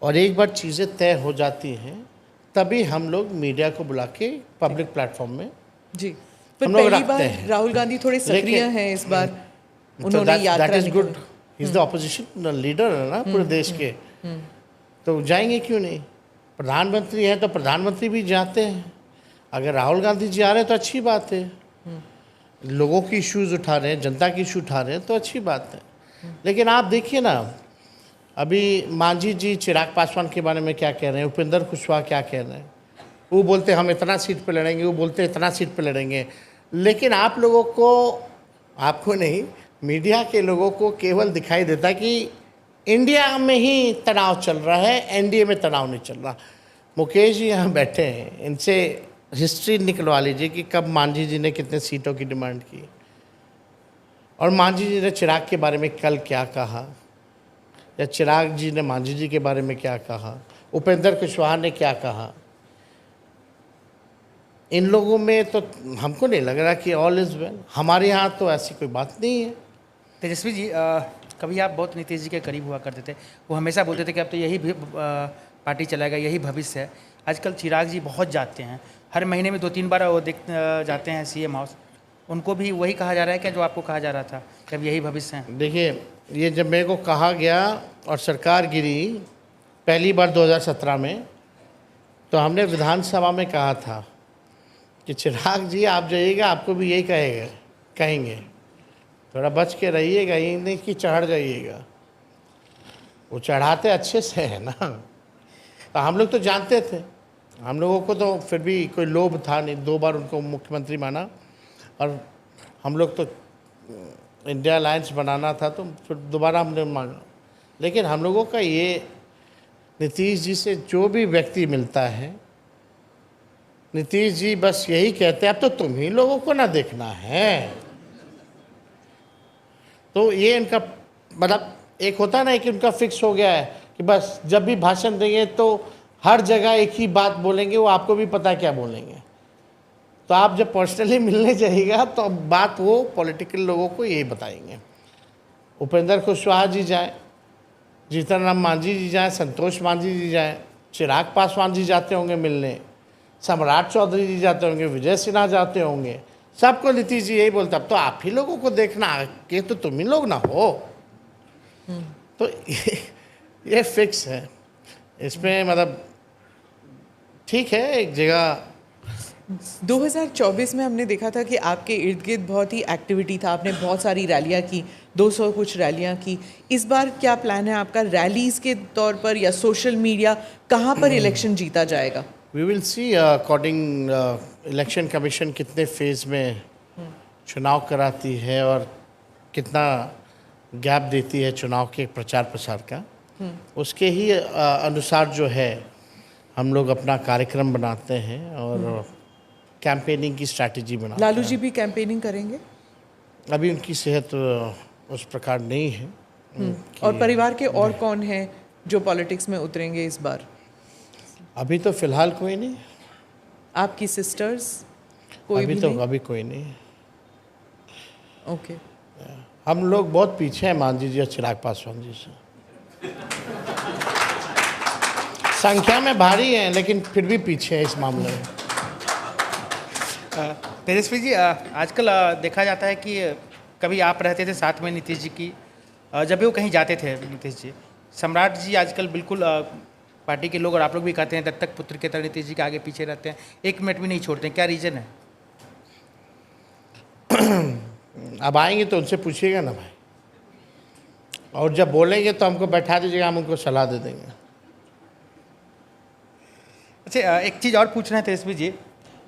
और एक बार चीज़ें तय हो जाती हैं तभी हम लोग मीडिया को बुला के पब्लिक प्लेटफॉर्म में जी, पर हम लोग पहली रखते बार हैं। राहुल गांधी थोड़े सक्रिय हैं इस बार। उन्होंने यात्रा दैट इज गुड। निकाली। He is the opposition leader है ना पूरे देश के, तो जाएंगे क्यों नहीं? प्रधानमंत्री हैं तो प्रधानमंत्री भी जाते हैं। अगर राहुल गांधी जी आ रहे हैं तो अच्छी बात है, लोगों की इश्यूज उठा रहे हैं, जनता की इशू उठा रहे हैं तो अच्छी बात है। लेकिन आप देखिए ना, अभी मांझी जी चिराग पासवान के बारे में क्या कह रहे हैं, उपेंद्र कुशवाहा क्या कह रहे हैं। वो बोलते हम इतना सीट पे लड़ेंगे, वो बोलते इतना सीट पे लड़ेंगे। लेकिन आप लोगों को, आपको नहीं, मीडिया के लोगों को केवल दिखाई देता कि इंडिया में ही तनाव चल रहा है, एनडीए में तनाव नहीं चल रहा। मुकेश जी यहाँ बैठे हैं, इनसे हिस्ट्री निकलवा लीजिए कि कब मांझी जी ने कितने सीटों की डिमांड की, और मांझी जी ने चिराग के बारे में कल क्या कहा, या चिराग जी ने मांझी जी के बारे में क्या कहा, उपेंद्र कुशवाहा ने क्या कहा। इन लोगों में तो हमको नहीं लग रहा कि ऑल इज़ वेल। हमारे यहाँ तो ऐसी कोई बात नहीं है। तेजस्वी जी, कभी आप बहुत नीतीश जी के करीब हुआ करते थे। वो हमेशा बोलते थे कि अब तो यही पार्टी चलाएगा, यही भविष्य है। आजकल चिराग जी बहुत जाते हैं, हर महीने में 2-3 बार वो जाते हैं सीएम हाउस। उनको भी वही कहा जा रहा है क्या जो आपको कहा जा रहा था कि अब यही भविष्य है? देखिए, ये जब मेरे को कहा गया और सरकार गिरी पहली बार 2017 में, तो हमने विधानसभा में कहा था कि चिराग जी आप जाइएगा, आपको भी यही कहेंगे, थोड़ा बच के रहिएगा, ये नहीं कि चढ़ जाइएगा। वो चढ़ाते अच्छे से है ना, तो हम लोग तो जानते थे। हम लोगों को तो फिर भी कोई लोभ था नहीं, 2 बार उनको मुख्यमंत्री माना, और हम लोग तो इंडिया अलायंस बनाना था तो फिर दोबारा हमने मांगा। लेकिन हम लोगों का ये, नीतीश जी से जो भी व्यक्ति मिलता है, नीतीश जी बस यही कहते हैं अब तो तुम ही लोगों को ना देखना है। तो ये इनका मतलब एक होता ना कि उनका फिक्स हो गया है, कि बस जब भी भाषण देंगे तो हर जगह एक ही बात बोलेंगे, वो आपको भी पता है क्या बोलेंगे। तो आप जब पर्सनली मिलने जाइएगा तो बात वो पॉलिटिकल लोगों को यही बताएंगे। उपेंद्र कुशवाहा जी जाएँ, जीतन राम मांझी जी जाएँ, संतोष मांझी जी जाएँ, चिराग पासवान जी जाते होंगे मिलने, सम्राट चौधरी जी जाते होंगे, विजय सिन्हा जाते होंगे, सबको नीतीश जी यही बोलता, अब तो आप ही लोगों को देखना कि तो तुम ही लोग ना हो। तो ये फिक्स है इसमें, मतलब ठीक है। एक जगह 2024 में हमने देखा था कि आपके इर्द गिर्द बहुत ही एक्टिविटी था, आपने बहुत सारी रैलियां की, 200 कुछ रैलियां की। इस बार क्या प्लान है आपका, रैलीज के तौर पर या सोशल मीडिया, कहाँ पर इलेक्शन जीता जाएगा? We will see according election commission कितने फेज़ में चुनाव कराती है और कितना गैप देती है चुनाव के प्रचार प्रसार का, उसके ही अनुसार जो है हम लोग अपना कार्यक्रम बनाते हैं और कैंपेनिंग की स्ट्रैटेजी बनाते हैं। लालू जी भी कैंपेनिंग करेंगे? अभी उनकी सेहत उस प्रकार नहीं है। और परिवार के और कौन हैं जो पॉलिटिक्स में उतरेंगे इस बार? अभी तो फिलहाल कोई नहीं। आपकी सिस्टर्स कोई अभी भी तो नहीं? अभी कोई नहीं। ओके। हम लोग बहुत पीछे हैं मांझी जी और चिराग पासवान जी से। संख्या में भारी हैं लेकिन फिर भी पीछे है इस मामले में। तेजस्वी जी, आजकल देखा जाता है कि कभी आप रहते थे साथ में नीतीश जी की, जब भी वो कहीं जाते थे नीतीश जी, सम्राट जी आजकल बिल्कुल पार्टी के लोग और आप लोग भी कहते हैं दत्तक पुत्र के तरह नीतीश जी के आगे पीछे रहते हैं, एक मिनट भी नहीं छोड़ते हैं, क्या रीज़न है? अब आएंगे तो उनसे पूछिएगा ना भाई, और जब बोलेंगे तो हमको बैठा दीजिएगा, हम उनको सलाह दे देंगे। अच्छा, एक चीज़ और पूछना है तेजस्वी जी,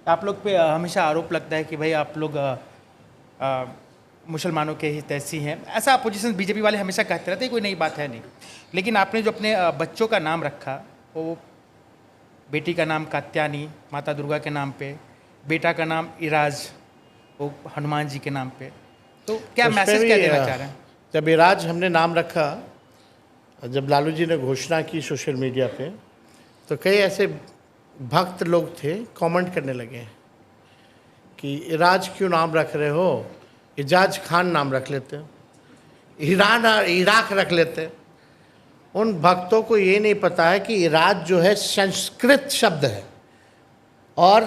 आप लोग पे हमेशा आरोप लगता है कि भाई आप लोग मुसलमानों के हितैषी हैं, ऐसा अपोजिशन बीजेपी वाले हमेशा कहते रहते हैं, कोई नई बात है नहीं। लेकिन आपने जो अपने बच्चों का नाम रखा, वो बेटी का नाम कात्यानी माता दुर्गा के नाम पे, बेटा का नाम इराज वो हनुमान जी के नाम पे, तो क्या उस पे मैसेज भी, क्या देना चाह रहे हैं? जब इराज हमने नाम रखा, जब लालू जी ने घोषणा की सोशल मीडिया पे, तो कई ऐसे भक्त लोग थे कमेंट करने लगे कि इराज क्यों नाम रख रहे हो, इजाज खान नाम रख लेते, ईरान और इराक रख लेते। उन भक्तों को ये नहीं पता है कि इराज जो है संस्कृत शब्द है और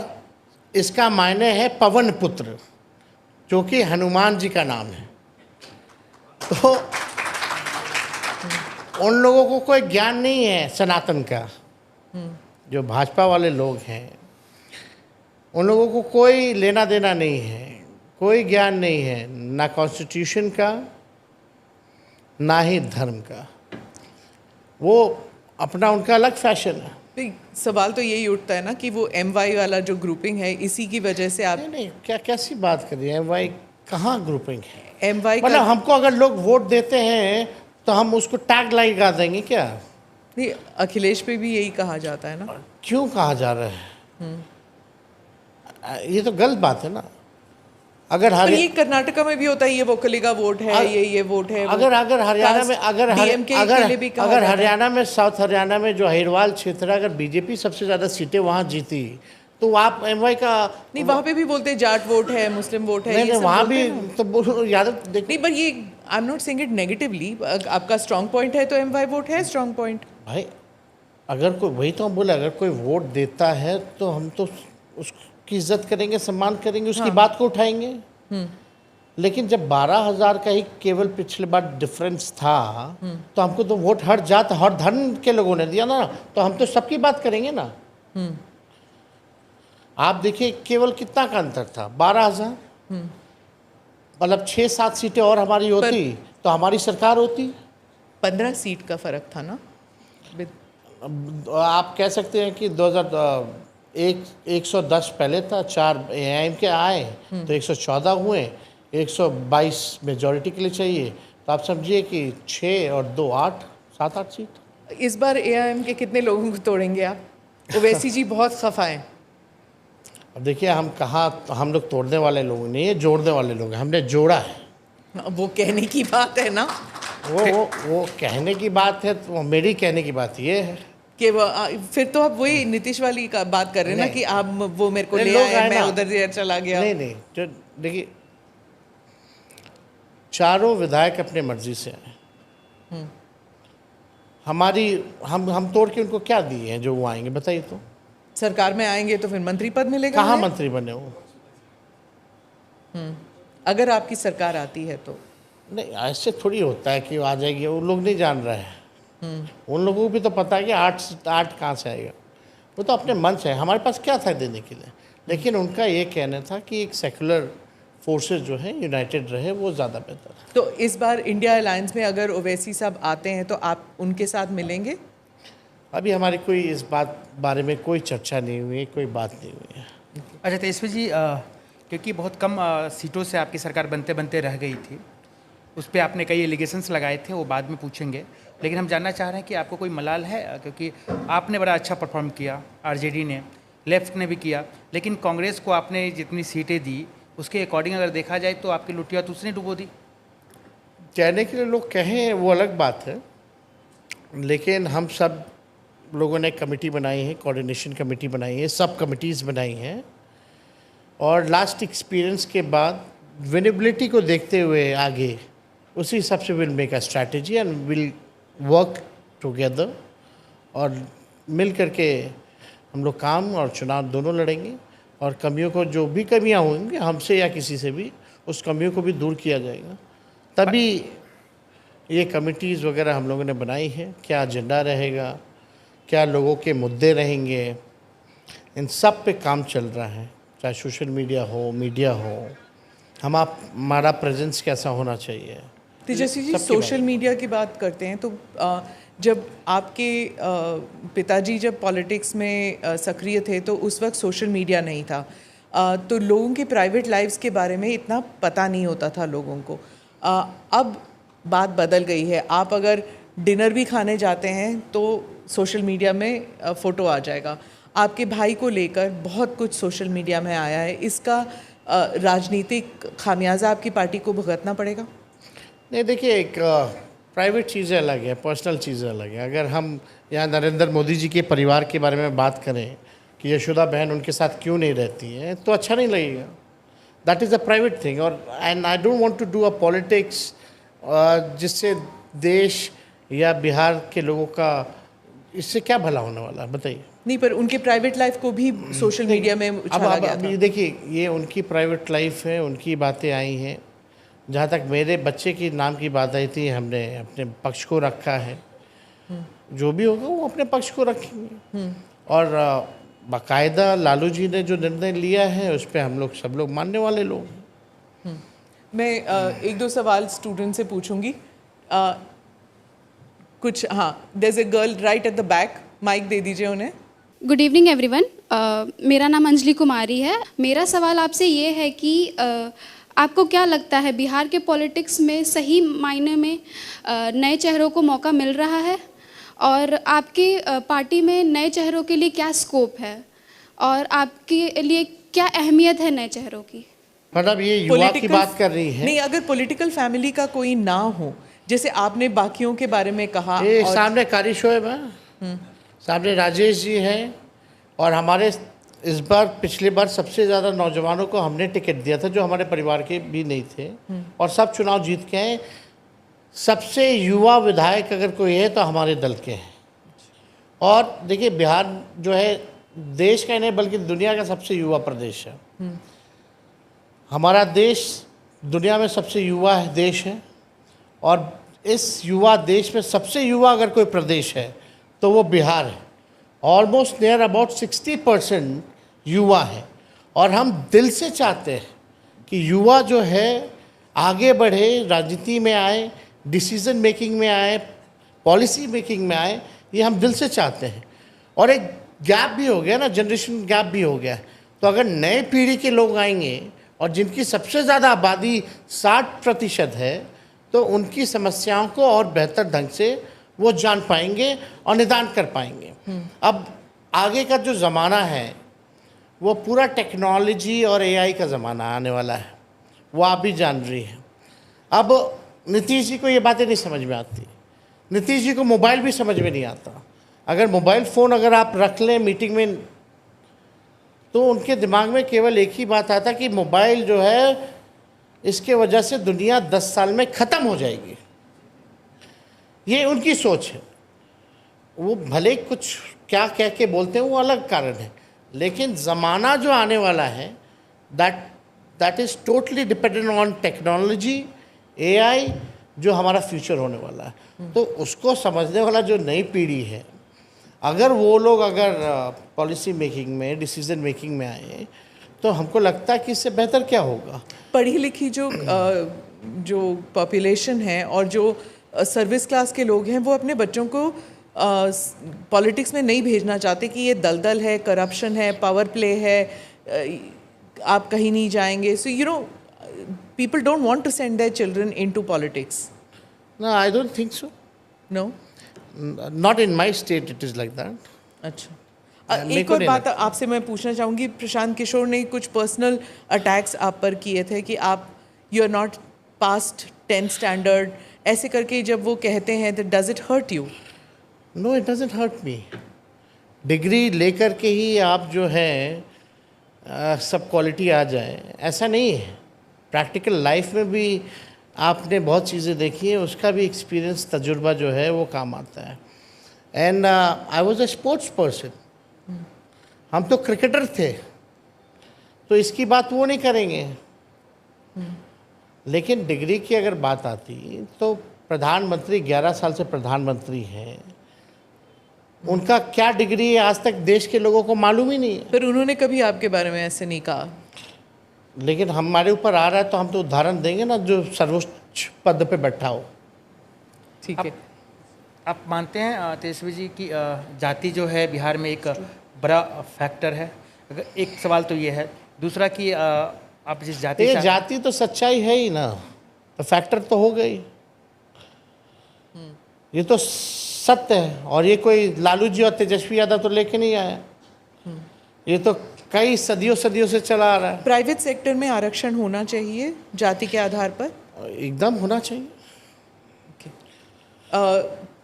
इसका मायने है पवन पुत्र, जो कि हनुमान जी का नाम है। तो उन लोगों को कोई ज्ञान नहीं है सनातन का। जो भाजपा वाले लोग हैं उन लोगों को कोई लेना देना नहीं है, कोई ज्ञान नहीं है, ना कॉन्स्टिट्यूशन का ना ही धर्म का। वो अपना उनका अलग फैशन है। तो सवाल तो यही उठता है ना कि वो MY वाला जो ग्रुपिंग है, इसी की वजह से आप नहीं, क्या कैसी बात कर रही है? MY कहाँ ग्रुपिंग है? MY मतलब हमको अगर लोग वोट देते हैं तो हम उसको टैग लगा देंगे क्या? नहीं, अखिलेश पे भी यही कहा जाता है ना। क्यों कहा जा रहा है? ये तो गलत बात है ना। अगर पर ये कर्नाटका में भी होता है, ये वोकली का वोट है, ये वोट है। अगर हरियाणा में अगर हरियाणा में साउथ हरियाणा में जो अहिरवाल क्षेत्र है, अगर बीजेपी सबसे ज़्यादा सीटें वहाँ जीती तो आप MY का नहीं, वहाँ पे भी बोलते हैं जाट वोट है, मुस्लिम वोट है, नहीं, ये सब वहाँ बोलते भी हैं ना। तो यादव देख नहीं, पर ये I am not saying it negatively, आपका स्ट्रांग पॉइंट है तो MY वोट है स्ट्रांग पॉइंट। भाई, अगर कोई, वही तो हम बोले, अगर कोई वोट देता है तो हम तो उसकी इज्जत करेंगे, सम्मान करेंगे, उसकी बात को उठाएंगे। लेकिन जब 12,000 का ही केवल पिछले बार डिफरेंस था तो हमको तो वोट हर जात हर धर्म के लोगों ने दिया ना, तो हम तो सबकी बात करेंगे ना। आप देखिए केवल कितना का अंतर था, 12,000। मतलब 6-7 सीटें और हमारी होती तो हमारी सरकार होती। 15 सीट का फर्क था ना। आप कह सकते हैं कि 110 पहले था, 4 AIM के आए तो 114 हुए, 122 मेजॉरिटी के लिए चाहिए, तो आप समझिए कि 6 और 2 8, 7-8 सीट। इस बार AIM के कितने लोगों को तोड़ेंगे आप? ओवैसी जी बहुत खफा हैं। अब देखिए, हम कहाँ, हम लोग तोड़ने वाले लोग नहीं है, जोड़ने वाले लोग हैं, हमने जोड़ा है। वो कहने की बात है ना। वो कहने की बात है, तो मेरी कहने की बात ये है कि फिर तो आप वही नीतीश वाली का बात कर रहे हैं ना, नहीं। कि आप वो मेरे को नहीं, ले लोग आए, आए मैं ना। उधर से चला गया। नहीं, जो देखिए, चारों विधायक अपने मर्जी से आए। हमारी हम तोड़ के उनको क्या दिए हैं जो वो आएंगे, बताइए तो। सरकार में आएंगे तो फिर मंत्री पद मिलेगा कहाँ उन्हें? मंत्री बने वो? अगर आपकी सरकार आती है तो। नहीं, ऐसे थोड़ी होता है कि वो आ जाएगी, वो लोग नहीं जान रहे हैं। उन लोगों को भी तो पता है कि आठ कहाँ से आएगा। वो तो अपने मन से है, हमारे पास क्या था देने के लिए। लेकिन उनका ये कहना था कि एक सेकुलर फोर्सेस जो है यूनाइटेड रहे, वो ज़्यादा बेहतर है। तो इस बार इंडिया अलायंस में अगर ओवैसी साहब आते हैं तो आप उनके साथ मिलेंगे? अभी हमारी कोई इस बारे में कोई चर्चा नहीं हुई है, कोई बात नहीं हुई है। अच्छा तेजस्वी जी, क्योंकि बहुत कम सीटों से आपकी सरकार बनते बनते रह गई थी, उस पर आपने कई एलिगेशंस लगाए थे, वो बाद में पूछेंगे। लेकिन हम जानना चाह रहे हैं कि आपको कोई मलाल है, क्योंकि आपने बड़ा अच्छा परफॉर्म किया, आरजेडी ने, लेफ्ट ने भी किया, लेकिन कांग्रेस को आपने जितनी सीटें दी उसके अकॉर्डिंग अगर देखा जाए तो आपकी लुटिया तो उसने डुबो दी। कहने के लिए लोग कहें वो अलग बात है, लेकिन हम सब लोगों ने कमेटी बनाई है, कोऑर्डिनेशन कमेटी बनाई है, सब कमिटीज़ बनाई हैं, और लास्ट एक्सपीरियंस के बाद विनेबिलिटी को देखते हुए आगे उसी हिसाब से will make a strategy and will work together, और मिल करके हम लोग काम और चुनाव दोनों लड़ेंगे, और कमियों को, जो भी कमियां होंगी हमसे या किसी से भी, उस कमियों को भी दूर किया जाएगा। तभी ये कमिटीज़ वगैरह हम लोगों ने बनाई है। क्या एजेंडा रहेगा, क्या लोगों के मुद्दे रहेंगे, इन सब पे काम चल रहा है। चाहे सोशल मीडिया हो, हमारा प्रेजेंस कैसा होना चाहिए। तेजस्वी जी, सबके सोशल मीडिया की बात करते हैं तो जब आपके पिताजी जब पॉलिटिक्स में सक्रिय थे तो उस वक्त सोशल मीडिया नहीं था, तो लोगों की प्राइवेट लाइफ्स के बारे में इतना पता नहीं होता था लोगों को। अब बात बदल गई है, आप अगर डिनर भी खाने जाते हैं तो सोशल मीडिया में फ़ोटो आ जाएगा। आपके भाई को लेकर बहुत कुछ सोशल मीडिया में आया है, इसका राजनीतिक खामियाजा आपकी पार्टी को भुगतना पड़ेगा? नहीं, देखिए, एक प्राइवेट चीज़ें अलग है, पर्सनल चीज़ें अलग है। अगर हम यहाँ नरेंद्र मोदी जी के परिवार के बारे में बात करें कि यशोदा बहन उनके साथ क्यों नहीं रहती है, तो अच्छा नहीं लगेगा। That is a private thing, और and I don't want to do a politics जिससे देश या बिहार के लोगों का, इससे क्या भला होने वाला है, बताइए। नहीं, पर उनके प्राइवेट लाइफ को भी सोशल मीडिया में उछाला गया था। अब देखिए, ये उनकी प्राइवेट लाइफ है, उनकी बातें आई हैं। जहाँ तक मेरे बच्चे की नाम की बात आई थी, हमने अपने पक्ष को रखा है। जो भी होगा वो अपने पक्ष को रखेंगे, और बाकायदा लालू जी ने जो निर्णय लिया है उस पर हम लोग सब लोग मानने वाले लोग हैं। मैं एक दो सवाल स्टूडेंट से पूछूंगी। कुछ, हाँ, there is a girl right at the back, mike दे दीजिए उन्हें। गुड इवनिंग एवरीवन, मेरा नाम अंजलि कुमारी है। मेरा सवाल आपसे ये है कि आपको क्या लगता है बिहार के पॉलिटिक्स में सही मायने में नए चेहरों को मौका मिल रहा है, और आपकी पार्टी में नए चेहरों के लिए क्या स्कोप है, और आपके लिए क्या अहमियत है नए चेहरों की? मतलब ये युवा की बात कर रही है। नहीं, अगर पॉलिटिकल फैमिली का कोई ना हो, जैसे आपने बाकियों के बारे में कहा, और सामने कारी शोएब है, सामने राजेश जी हैं, और हमारे इस बार, पिछली बार सबसे ज़्यादा नौजवानों को हमने टिकट दिया था जो हमारे परिवार के भी नहीं थे, और सब चुनाव जीत के हैं। सबसे युवा विधायक अगर कोई है तो हमारे दल के हैं। और देखिए, बिहार जो है देश का नहीं बल्कि दुनिया का सबसे युवा प्रदेश है। हमारा देश दुनिया में सबसे युवा देश है, और इस युवा देश में सबसे युवा अगर कोई प्रदेश है तो वो बिहार है। ऑलमोस्ट नियर अबाउट 60% युवा है, और हम दिल से चाहते हैं कि युवा जो है आगे बढ़े, राजनीति में आए, डिसीजन मेकिंग में आए, पॉलिसी मेकिंग में आए, ये हम दिल से चाहते हैं। और एक गैप भी हो गया ना, जनरेशन गैप भी हो गया। तो अगर नए पीढ़ी के लोग आएंगे और जिनकी सबसे ज़्यादा आबादी 60% है, तो उनकी समस्याओं को और बेहतर ढंग से वो जान पाएंगे और निदान कर पाएंगे। अब आगे का जो ज़माना है वो पूरा टेक्नोलॉजी और एआई का ज़माना आने वाला है, वो आप भी जान रही हैं। अब नीतीश जी को ये बातें नहीं समझ में आती। नीतीश जी को मोबाइल भी समझ में नहीं आता। अगर मोबाइल फ़ोन अगर आप रख लें मीटिंग में, तो उनके दिमाग में केवल एक ही बात आता कि मोबाइल जो है इसके वजह से दुनिया 10 साल में ख़त्म हो जाएगी। ये उनकी सोच है। वो भले कुछ क्या कह के बोलते हैं वो अलग कारण है, लेकिन ज़माना जो आने वाला है that is totally dependent on technology, AI, जो हमारा फ्यूचर होने वाला है। तो उसको समझने वाला जो नई पीढ़ी है, अगर वो लोग अगर पॉलिसी मेकिंग में, डिसीजन मेकिंग में आए, तो हमको लगता है कि इससे बेहतर क्या होगा। पढ़ी लिखी जो पॉपुलेशन है और जो सर्विस क्लास के लोग हैं, वो अपने बच्चों को पॉलिटिक्स में नहीं भेजना चाहते कि ये दलदल है, करप्शन है, पावर प्ले है, आप कहीं नहीं जाएंगे। सो people don't want to send their children into politics. No, I don't think so. No? Not in my state it is like that. अच्छा, एक और बात आपसे मैं पूछना चाहूँगी, प्रशांत किशोर ने कुछ पर्सनल अटैक्स आप पर किए थे कि आप you are not past 10th standard, ऐसे करके जब वो कहते हैं तो does it hurt you? No, it doesn't hurt me. Degree लेकर के ही आप जो है सब क्वालिटी आ जाए, ऐसा नहीं है। प्रैक्टिकल लाइफ में भी आपने बहुत चीज़ें देखी हैं, उसका भी एक्सपीरियंस, तजुर्बा जो है वो काम आता है। And I was a sports person. हम तो क्रिकेटर थे, तो इसकी बात वो नहीं करेंगे। लेकिन डिग्री की अगर बात आती तो प्रधानमंत्री 11 साल से प्रधानमंत्री हैं, उनका क्या डिग्री है आज तक देश के लोगों को मालूम ही नहीं है। फिर उन्होंने कभी आपके बारे में ऐसे नहीं कहा? लेकिन हमारे ऊपर आ रहा है तो हम तो उदाहरण देंगे ना, जो सर्वोच्च पद पे बैठा हो। ठीक है। आप मानते हैं तेजस्वी जी कि जाति जो है बिहार में एक बड़ा फैक्टर है? अगर एक सवाल तो ये है, दूसरा कि आप जिस जाति ये से जाति तो सच्चाई है ही ना, तो फैक्टर तो हो गई। ये तो सत्य है, और ये कोई लालू जी और तेजस्वी यादव तो लेके नहीं आया, ये तो कई सदियों से चला आ रहा है। प्राइवेट सेक्टर में आरक्षण होना चाहिए जाति के आधार पर? एकदम होना चाहिए।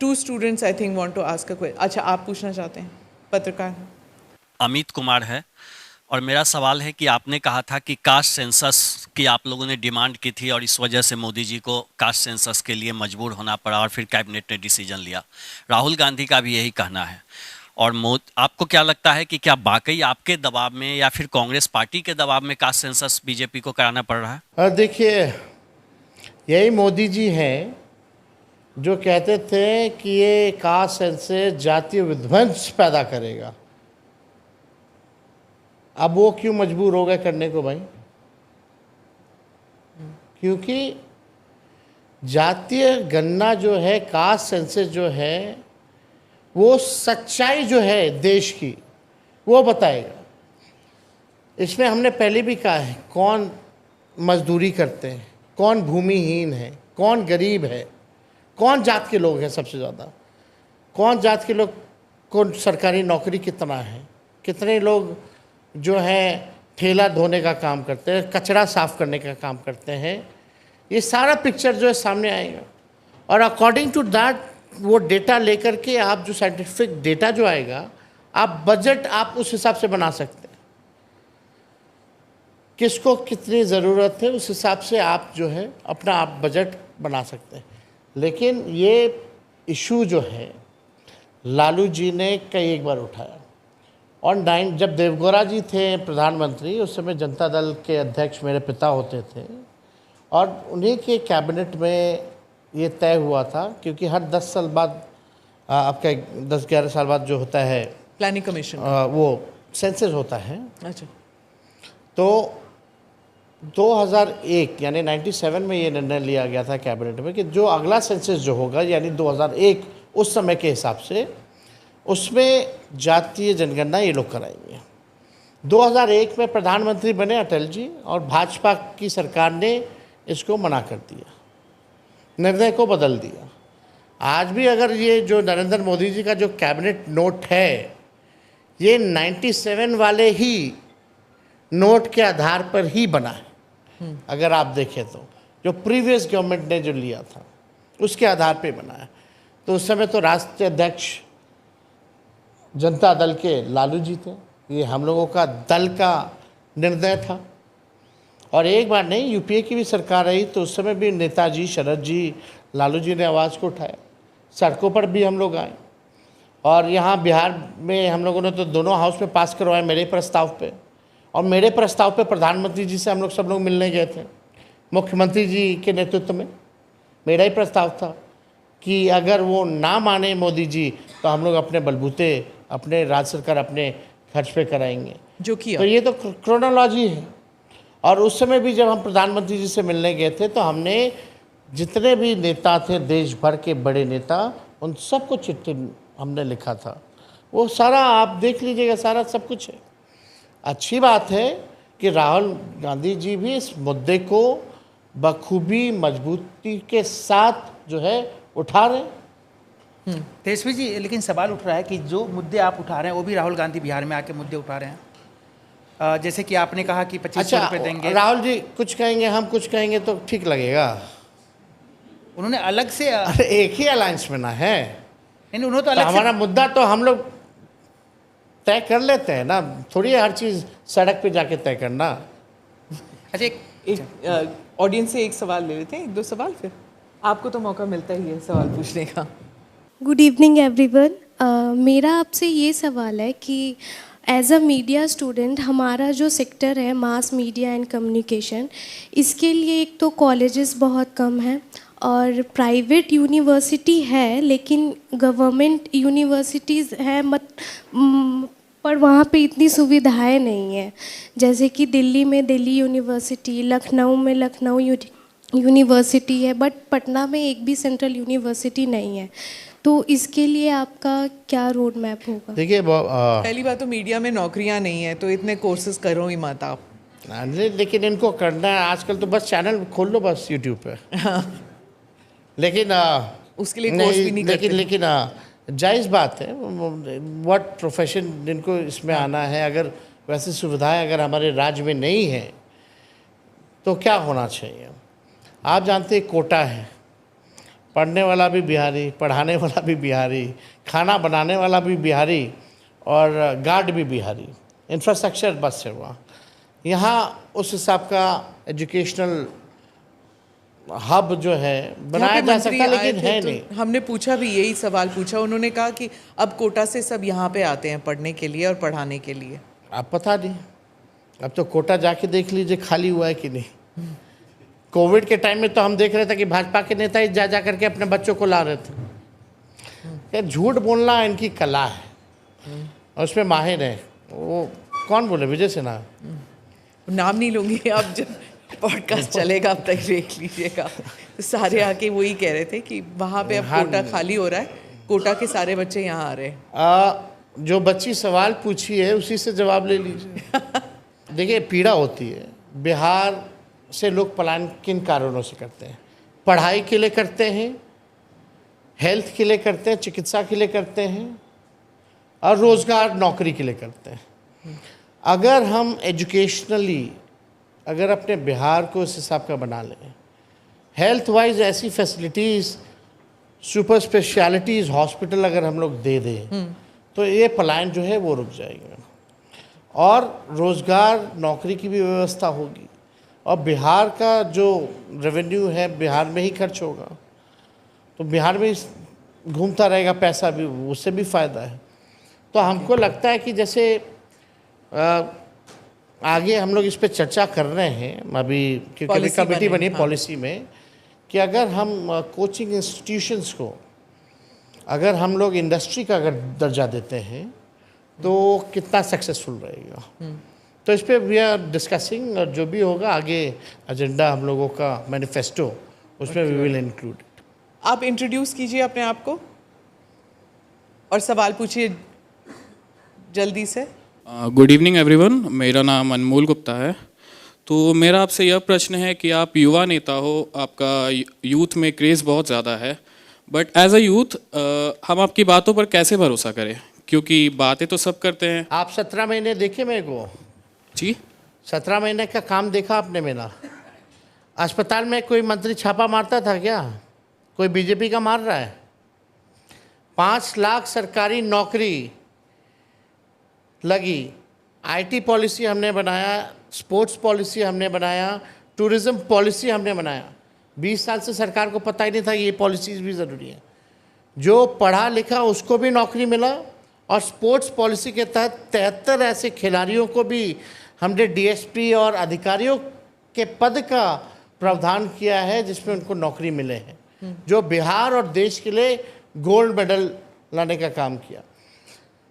Two students I think want to ask a question. अच्छा, आप पूछना चाहते हैं? पत्रकार अमित कुमार है, और मेरा सवाल है कि आपने कहा था कि कास्ट सेंसस की आप लोगों ने डिमांड की थी और इस वजह से मोदी जी को कास्ट सेंसस के लिए मजबूर होना पड़ा और फिर कैबिनेट ने डिसीजन लिया। राहुल गांधी का भी यही कहना है। और आपको क्या लगता है कि क्या वाकई आपके दबाव में या फिर कांग्रेस पार्टी के दबाव में कास्ट सेंसस बीजेपी को कराना पड़ रहा है? देखिए, यही मोदी जी हैं जो कहते थे कि ये कास्ट सेंसस जातीय विध्वंस पैदा करेगा। अब वो क्यों मजबूर हो गए करने को भाई? क्योंकि जातीय गणना जो है, कास्ट सेंसस जो है, वो सच्चाई जो है देश की वो बताएगा। इसमें हमने पहले भी कहा है, कौन मजदूरी करते हैं, कौन भूमिहीन है, कौन गरीब है, कौन जात के लोग हैं सबसे ज़्यादा, कौन जात के लोग को सरकारी नौकरी कितना है, कितने लोग जो हैं ठेला धोने का काम करते हैं, कचरा साफ करने का काम करते हैं। ये सारा पिक्चर जो है सामने आएगा, और अकॉर्डिंग टू दैट वो डेटा लेकर के आप जो साइंटिफिक डेटा जो आएगा, आप बजट आप उस हिसाब से बना सकते हैं। किसको कितनी ज़रूरत है उस हिसाब से आप जो है अपना आप बजट बना सकते हैं। लेकिन ये इशू जो है लालू जी ने कई एक बार उठाया, और जब देवगौड़ा जी थे प्रधानमंत्री, उस समय जनता दल के अध्यक्ष मेरे पिता होते थे, और उन्हीं के कैबिनेट में ये तय हुआ था, क्योंकि हर 10 साल बाद आपका 10-11 साल बाद जो होता है प्लानिंग कमीशन, वो सेंसस होता है। अच्छा, तो 2001 यानी 97 में ये निर्णय लिया गया था कैबिनेट में कि जो अगला सेंसस जो होगा यानी 2001 उस समय के हिसाब से, उसमें जातीय जनगणना ये लोग कराएंगे। 2001 में प्रधानमंत्री बने अटल जी, और भाजपा की सरकार ने इसको मना कर दिया, निर्णय को बदल दिया। आज भी अगर ये जो नरेंद्र मोदी जी का जो कैबिनेट नोट है, ये 97 वाले ही नोट के आधार पर ही बना है। अगर आप देखें तो जो प्रीवियस गवर्नमेंट ने जो लिया था उसके आधार पे बनाया। तो उस समय तो राष्ट्रीय अध्यक्ष जनता दल के लालू जी थे, ये हम लोगों का दल का निर्णय था। और एक बार नहीं, यूपीए की भी सरकार रही तो उस समय भी नेताजी, शरद जी, लालू जी ने आवाज़ को उठाया, सड़कों पर भी हम लोग आए। और यहाँ बिहार में हम लोगों ने तो दोनों हाउस में पास करवाए मेरे प्रस्ताव पे, और मेरे प्रस्ताव पे प्रधानमंत्री जी से हम लोग सब लोग मिलने गए थे। मुख्यमंत्री जी के नेतृत्व में मेरा ही प्रस्ताव था कि अगर वो ना माने मोदी जी तो हम लोग अपने बलबूते, अपने राज्य सरकार अपने खर्च पे कराएंगे, जो किया। तो ये तो क्रोनोलॉजी है। और उस समय भी जब हम प्रधानमंत्री जी से मिलने गए थे तो हमने जितने भी नेता थे देश भर के बड़े नेता, उन सबको चिट्ठी हमने लिखा था। वो सारा आप देख लीजिएगा, सारा सब कुछ है। अच्छी बात है कि राहुल गांधी जी भी इस मुद्दे को बखूबी मजबूती के साथ जो है उठा रहे हैं। तेजस्वी जी, लेकिन सवाल उठ रहा है कि जो मुद्दे आप उठा रहे हैं वो भी राहुल गांधी बिहार में आके मुद्दे उठा रहे हैं। जैसे कि आपने कहा कि 2500 रुपये देंगे। राहुल जी कुछ कहेंगे, हम कुछ कहेंगे तो ठीक लगेगा। उन्होंने अलग से अरे एक ही अलायंस में ना है, नहीं, उन्होंने तो तो अलग से हमारा मुद्दा तो हम लोग तय कर लेते हैं ना, थोड़ी हर चीज़ सड़क पे जाके तय करना। अच्छा, एक ऑडियंस से एक सवाल ले लेते हैं, एक दो सवाल, फिर आपको तो मौका मिलता ही है सवाल पूछने का। Good evening everyone. मेरा आपसे ये सवाल है कि एज अ मीडिया स्टूडेंट हमारा जो सेक्टर है मास मीडिया एंड कम्युनिकेशन, इसके लिए एक तो कॉलेजेस बहुत कम हैं और प्राइवेट यूनिवर्सिटी है लेकिन गवर्नमेंट यूनिवर्सिटीज़ है पर वहाँ पे इतनी सुविधाएं नहीं है। जैसे कि दिल्ली में दिल्ली यूनिवर्सिटी, लखनऊ में लखनऊ यूनिवर्सिटी है, बट पटना में एक भी सेंट्रल यूनिवर्सिटी नहीं है। तो इसके लिए आपका क्या रोड मैप होगा? देखिए पहली बात तो मीडिया में नौकरियां नहीं है, तो इतने कोर्सेज करो ही मत आप। लेकिन इनको करना है आजकल तो बस चैनल खोल लो बस यूट्यूब पे। लेकिन उसके लिए कोर्स भी नहीं करते। लेकिन जायज़ बात है, व्हाट प्रोफेशन जिनको इसमें आना है, अगर वैसी सुविधाएं अगर हमारे राज्य में नहीं है तो क्या होना चाहिए। आप जानते हैं कोटा है, पढ़ने वाला भी बिहारी, पढ़ाने वाला भी बिहारी, खाना बनाने वाला भी बिहारी और गार्ड भी बिहारी, इंफ्रास्ट्रक्चर बस है वहाँ। यहाँ उस हिसाब का एजुकेशनल हब जो है बनाया जा सकता, लेकिन है नहीं। हमने पूछा भी, यही सवाल पूछा, उन्होंने कहा कि अब कोटा से सब यहाँ पे आते हैं पढ़ने के लिए और पढ़ाने के लिए। आप पता नहीं, अब तो कोटा जाके देख लीजिए खाली हुआ है कि नहीं। कोविड के टाइम में तो हम देख रहे थे कि भाजपा के नेता ही जा करके अपने बच्चों को ला रहे थे। ये झूठ बोलना इनकी कला है और उसमें माहिर है। वो कौन बोले, विजय सिन्हा? नाम नहीं लूँगी, आप जब पॉडकास्ट चलेगा अब तक देख लीजिएगा। तो सारे आके वही कह रहे थे कि वहाँ पे अब कोटा खाली हो रहा है, कोटा के सारे बच्चे यहाँ आ रहे हैं। जो बच्ची सवाल पूछी है उसी से जवाब ले लीजिए। देखिए पीड़ा होती है। बिहार से लोग पलायन किन कारणों से करते हैं? पढ़ाई के लिए करते हैं, हेल्थ के लिए करते हैं, चिकित्सा के लिए करते हैं और रोज़गार नौकरी के लिए करते हैं। अगर हम एजुकेशनली अगर अपने बिहार को इस हिसाब का बना लें, हेल्थ वाइज ऐसी फैसिलिटीज़, सुपर स्पेशलिटीज़ हॉस्पिटल अगर हम लोग दे दें तो ये पलायन जो है वो रुक जाएगा और रोज़गार नौकरी की भी व्यवस्था होगी और बिहार का जो रेवेन्यू है बिहार में ही खर्च होगा, तो बिहार में घूमता रहेगा पैसा भी, उससे भी फ़ायदा है। तो हमको लगता है कि जैसे आगे हम लोग इस पे चर्चा कर रहे हैं अभी, क्योंकि अभी कमेटी बनी है पॉलिसी में, कि अगर हम कोचिंग इंस्टीट्यूशंस को अगर हम लोग इंडस्ट्री का अगर दर्जा देते हैं तो कितना सक्सेसफुल रहेगा। तो इस पर वी आर डिस्कसिंग, और जो भी होगा आगे एजेंडा हम लोगों का मैनिफेस्टो, उसमें वी विल इंक्लूड इट। आप इंट्रोड्यूस कीजिए अपने आप को और सवाल पूछिए जल्दी से। गुड इवनिंग एवरीवन, मेरा नाम अनमोल गुप्ता है। तो मेरा आपसे यह प्रश्न है कि आप युवा नेता हो, आपका यूथ में क्रेज़ बहुत ज़्यादा है, बट एज अ यूथ हम आपकी बातों पर कैसे भरोसा करें? क्योंकि बातें तो सब करते हैं। आप 17 महीने देखे मेरे को जी, 17 महीने का काम देखा आपने मेरा? अस्पताल में कोई मंत्री छापा मारता था क्या? कोई बीजेपी का मार रहा है? 5 लाख सरकारी नौकरी लगी। आईटी पॉलिसी हमने बनाया, स्पोर्ट्स पॉलिसी हमने बनाया, टूरिज्म पॉलिसी हमने बनाया। 20 साल से सरकार को पता ही नहीं था कि ये पॉलिसीज भी ज़रूरी है। जो पढ़ा लिखा उसको भी नौकरी मिला, और स्पोर्ट्स पॉलिसी के तहत 73 ऐसे खिलाड़ियों को भी हमने डीएसपी और अधिकारियों के पद का प्रावधान किया है, जिसमें उनको नौकरी मिले हैं, जो बिहार और देश के लिए गोल्ड मेडल लाने का काम किया।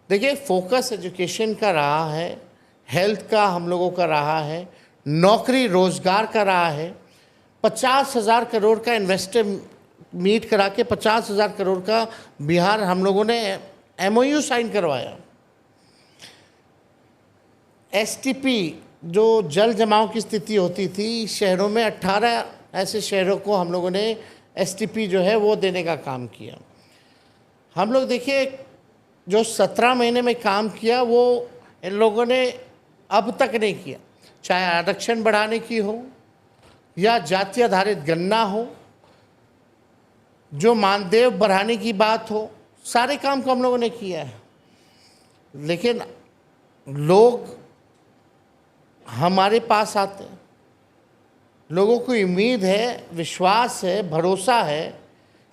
देखिए, फोकस एजुकेशन का रहा है, हेल्थ का हम लोगों का रहा है, नौकरी रोजगार का रहा है। 50,000 करोड़ का इन्वेस्टर मीट करा के 50,000 करोड़ का बिहार हम लोगों ने एमओयू साइन करवाया। एसटीपी जो जल जमाव की स्थिति होती थी शहरों में, 18 ऐसे शहरों को हम लोगों ने एसटीपी जो है वो देने का काम किया। हम लोग देखिए, जो 17 महीने में काम किया वो इन लोगों ने अब तक नहीं किया, चाहे आरक्षण बढ़ाने की हो या जाति आधारित गणना हो, जो मानदेय बढ़ाने की बात हो, सारे काम को हम लोगों ने किया है। लेकिन लोग हमारे पास आते हैं, लोगों को उम्मीद है, विश्वास है, भरोसा है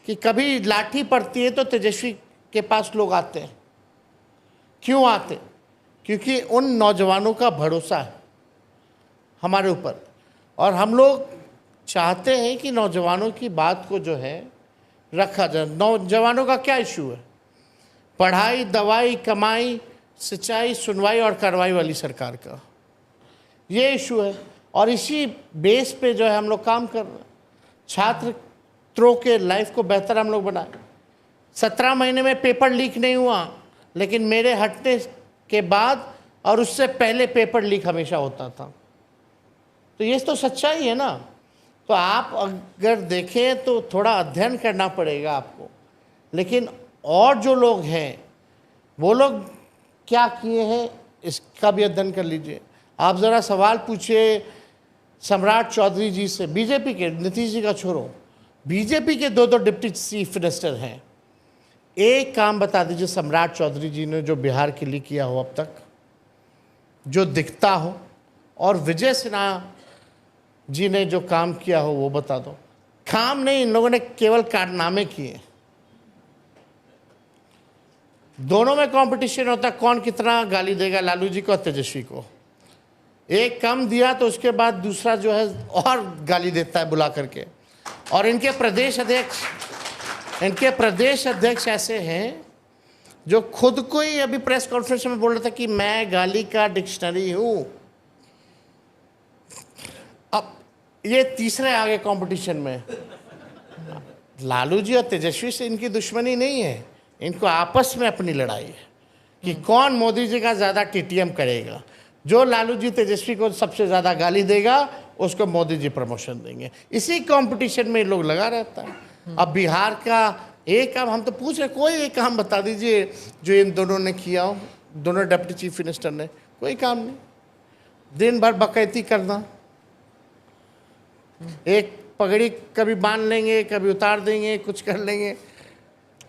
कि कभी लाठी पड़ती है तो तेजस्वी के पास लोग आते हैं। क्यों आते? क्योंकि उन नौजवानों का भरोसा है हमारे ऊपर, और हम लोग चाहते हैं कि नौजवानों की बात को जो है रखा जाए। नौजवानों का क्या इशू है? पढ़ाई, दवाई, कमाई, सिंचाई, सुनवाई और कार्रवाई वाली सरकार का ये इशू है, और इसी बेस पे जो है हम लोग काम कर रहे हैं। छात्रों के लाइफ को बेहतर हम लोग बनाए। 17 महीने में पेपर लीक नहीं हुआ, लेकिन मेरे हटने के बाद और उससे पहले पेपर लीक हमेशा होता था। तो ये तो सच्चाई है ना। तो आप अगर देखें तो थोड़ा अध्ययन करना पड़ेगा आपको। लेकिन और जो लोग हैं वो लोग क्या किए हैं इसका भी अध्ययन कर लीजिए। आप ज़रा सवाल पूछिए सम्राट चौधरी जी से, बीजेपी के, नीतीश जी का छोड़ो, बीजेपी के 2 डिप्टी चीफ मिनिस्टर हैं। एक काम बता दीजिए सम्राट चौधरी जी ने जो बिहार के लिए किया हो अब तक, जो दिखता हो, और विजय सिन्हा जी ने जो काम किया हो वो बता दो। काम नहीं, इन लोगों ने केवल कारनामे किए। दोनों में कंपटीशन होता है, कौन कितना गाली देगा लालू जी को और तेजस्वी को। एक कम दिया तो उसके बाद दूसरा जो है और गाली देता है बुला करके। और इनके प्रदेश अध्यक्ष ऐसे हैं जो खुद को ही अभी प्रेस कॉन्फ्रेंस में बोल रहा था कि मैं गाली का डिक्शनरी हूं। अब ये तीसरे आ गए कंपटीशन में। लालू जी और तेजस्वी से इनकी दुश्मनी नहीं है, इनको आपस में अपनी लड़ाई है कि कौन मोदी जी का ज़्यादा टीटीएम करेगा। जो लालू जी तेजस्वी को सबसे ज़्यादा गाली देगा उसको मोदी जी प्रमोशन देंगे। इसी कंपटीशन में लोग लगा रहता है। अब बिहार का एक काम हम तो पूछ रहे, कोई एक काम बता दीजिए जो इन दोनों ने किया हो, दोनों डिप्टी चीफ मिनिस्टर ने। कोई काम नहीं, दिन भर बकैती करना, एक पगड़ी कभी बांध लेंगे, कभी उतार देंगे, कुछ कर लेंगे,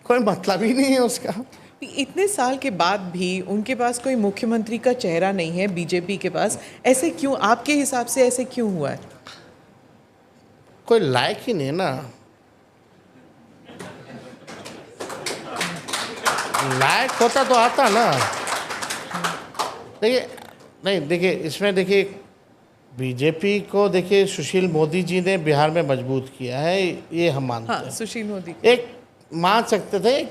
कोई मतलब ही नहीं है उसका। इतने साल के बाद भी उनके पास कोई मुख्यमंत्री का चेहरा नहीं है बीजेपी के पास, ऐसे क्यों? आपके हिसाब से ऐसे क्यों हुआ है? कोई लायक ही नहीं ना। लायक होता तो आता ना। देखिए, नहीं देखिए, इसमें देखिए बीजेपी को देखिए सुशील मोदी जी ने बिहार में मजबूत किया है, ये हम मानते हैं। सुशील मोदी एक मान सकते थे,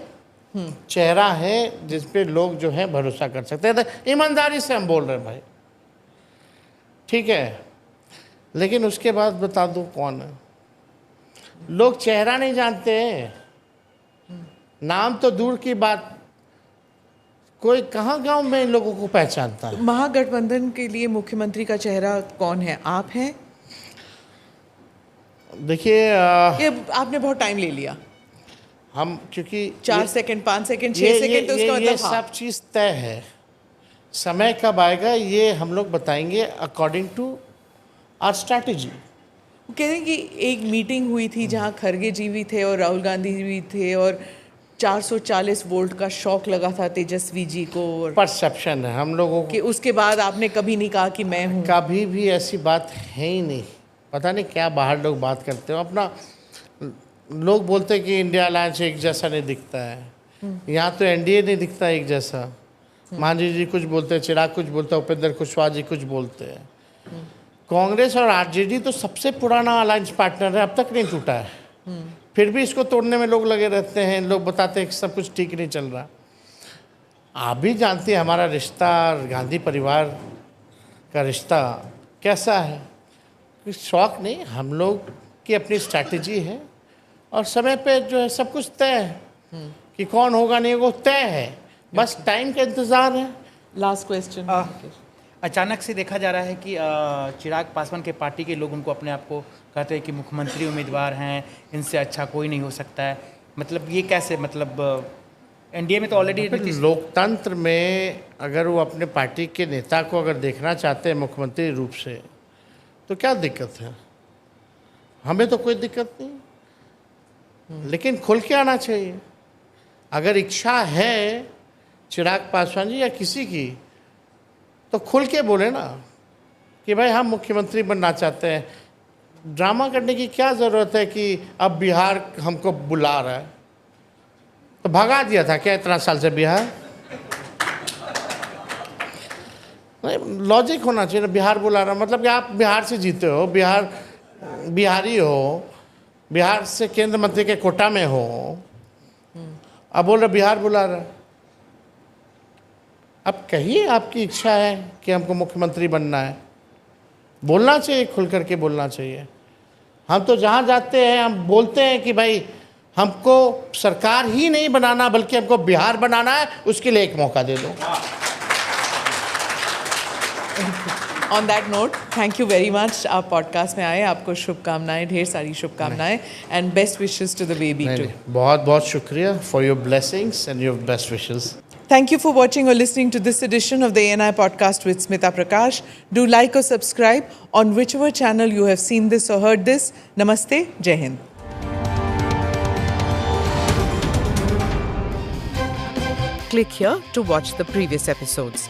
चेहरा है जिस पे लोग जो है भरोसा कर सकते हैं। ईमानदारी से हम बोल रहे हैं भाई, ठीक है। लेकिन उसके बाद बता दो कौन है। लोग चेहरा नहीं जानते हैं, नाम तो दूर की बात, कोई कहाँ गांव में इन लोगों को पहचानता है। महागठबंधन के लिए मुख्यमंत्री का चेहरा कौन है? आप हैं? देखिए ये आपने बहुत टाइम ले लिया, हम क्योंकि 4 सेकंड 5 सेकंड 6 सेकंड, तो उसका ये मतलब हाँ। सब चीज़ तय है। समय कब आएगा ये हम लोग बताएंगे अकॉर्डिंग टू आवर स्ट्रैटेजी। वो कहते हैं कि एक मीटिंग हुई थी जहाँ खरगे जी भी थे और राहुल गांधी जी भी थे और 440 वोल्ट का शॉक लगा था तेजस्वी जी को, और परसेप्शन है हम लोगों को। कि उसके बाद आपने कभी नहीं कहा कि मैं हूँ। कभी भी ऐसी बात है ही नहीं। पता नहीं क्या बाहर लोग बात करते हो अपना। लोग बोलते हैं कि इंडिया अलायंस एक जैसा नहीं दिखता है। यहाँ तो एनडीए नहीं दिखता एक जैसा। मांझी जी कुछ बोलते हैं, चिराग कुछ बोलते हैं, उपेंद्र कुशवाहा जी कुछ बोलते हैं। कांग्रेस और आरजेडी तो सबसे पुराना अलायंस पार्टनर है, अब तक नहीं टूटा है। फिर भी इसको तोड़ने में लोग लगे रहते हैं। लोग बताते हैं कि सब कुछ ठीक नहीं चल रहा। आप भी जानती हैं हमारा रिश्ता गांधी परिवार का रिश्ता कैसा है। शौक नहीं, हम लोग की अपनी स्ट्रैटेजी है और समय पे जो है सब कुछ तय है कि कौन होगा नहीं होगा तय है, बस टाइम का इंतज़ार है। Last question. अचानक से देखा जा रहा है कि चिराग पासवान के पार्टी के लोग उनको अपने आप को कहते हैं कि मुख्यमंत्री उम्मीदवार हैं, इनसे अच्छा कोई नहीं हो सकता है। मतलब ये कैसे, मतलब एनडीए में तो ऑलरेडी लोकतंत्र में अगर वो अपने पार्टी के नेता को अगर देखना चाहते हैं मुख्यमंत्री रूप से तो क्या दिक्कत है। हमें तो कोई दिक्कत नहीं, लेकिन खुल के आना चाहिए। अगर इच्छा है चिराग पासवान जी या किसी की तो खुल के बोले ना कि भाई हम मुख्यमंत्री बनना चाहते हैं। ड्रामा करने की क्या ज़रूरत है कि अब बिहार हमको बुला रहा है। तो भगा दिया था क्या इतना साल से बिहार? नहीं, लॉजिक होना चाहिए ना। बिहार बुला रहा मतलब कि आप बिहार से जीते हो, बिहारी हो, बिहार से केंद्र मंत्री के कोटा में हो, अब बोल रहे बिहार बुला रहा। अब कहिए आपकी इच्छा है कि हमको मुख्यमंत्री बनना है, बोलना चाहिए, खुल करके बोलना चाहिए। हम तो जहाँ जाते हैं हम बोलते हैं कि भाई हमको सरकार ही नहीं बनाना बल्कि हमको बिहार बनाना है, उसके लिए एक मौका दे दो। On that note, thank you very much. आप पॉडकास्ट में आए, आपको शुभकामनाएं, ढेर सारी शुभकामनाएं and best wishes to the baby too. बहुत बहुत शुक्रिया for your blessings and your best wishes. Thank you for watching or listening to this edition of the ANI podcast with Smita Prakash. Do like or subscribe on whichever channel you have seen this or heard this. Namaste, Jai Hind. Click here to watch the previous episodes.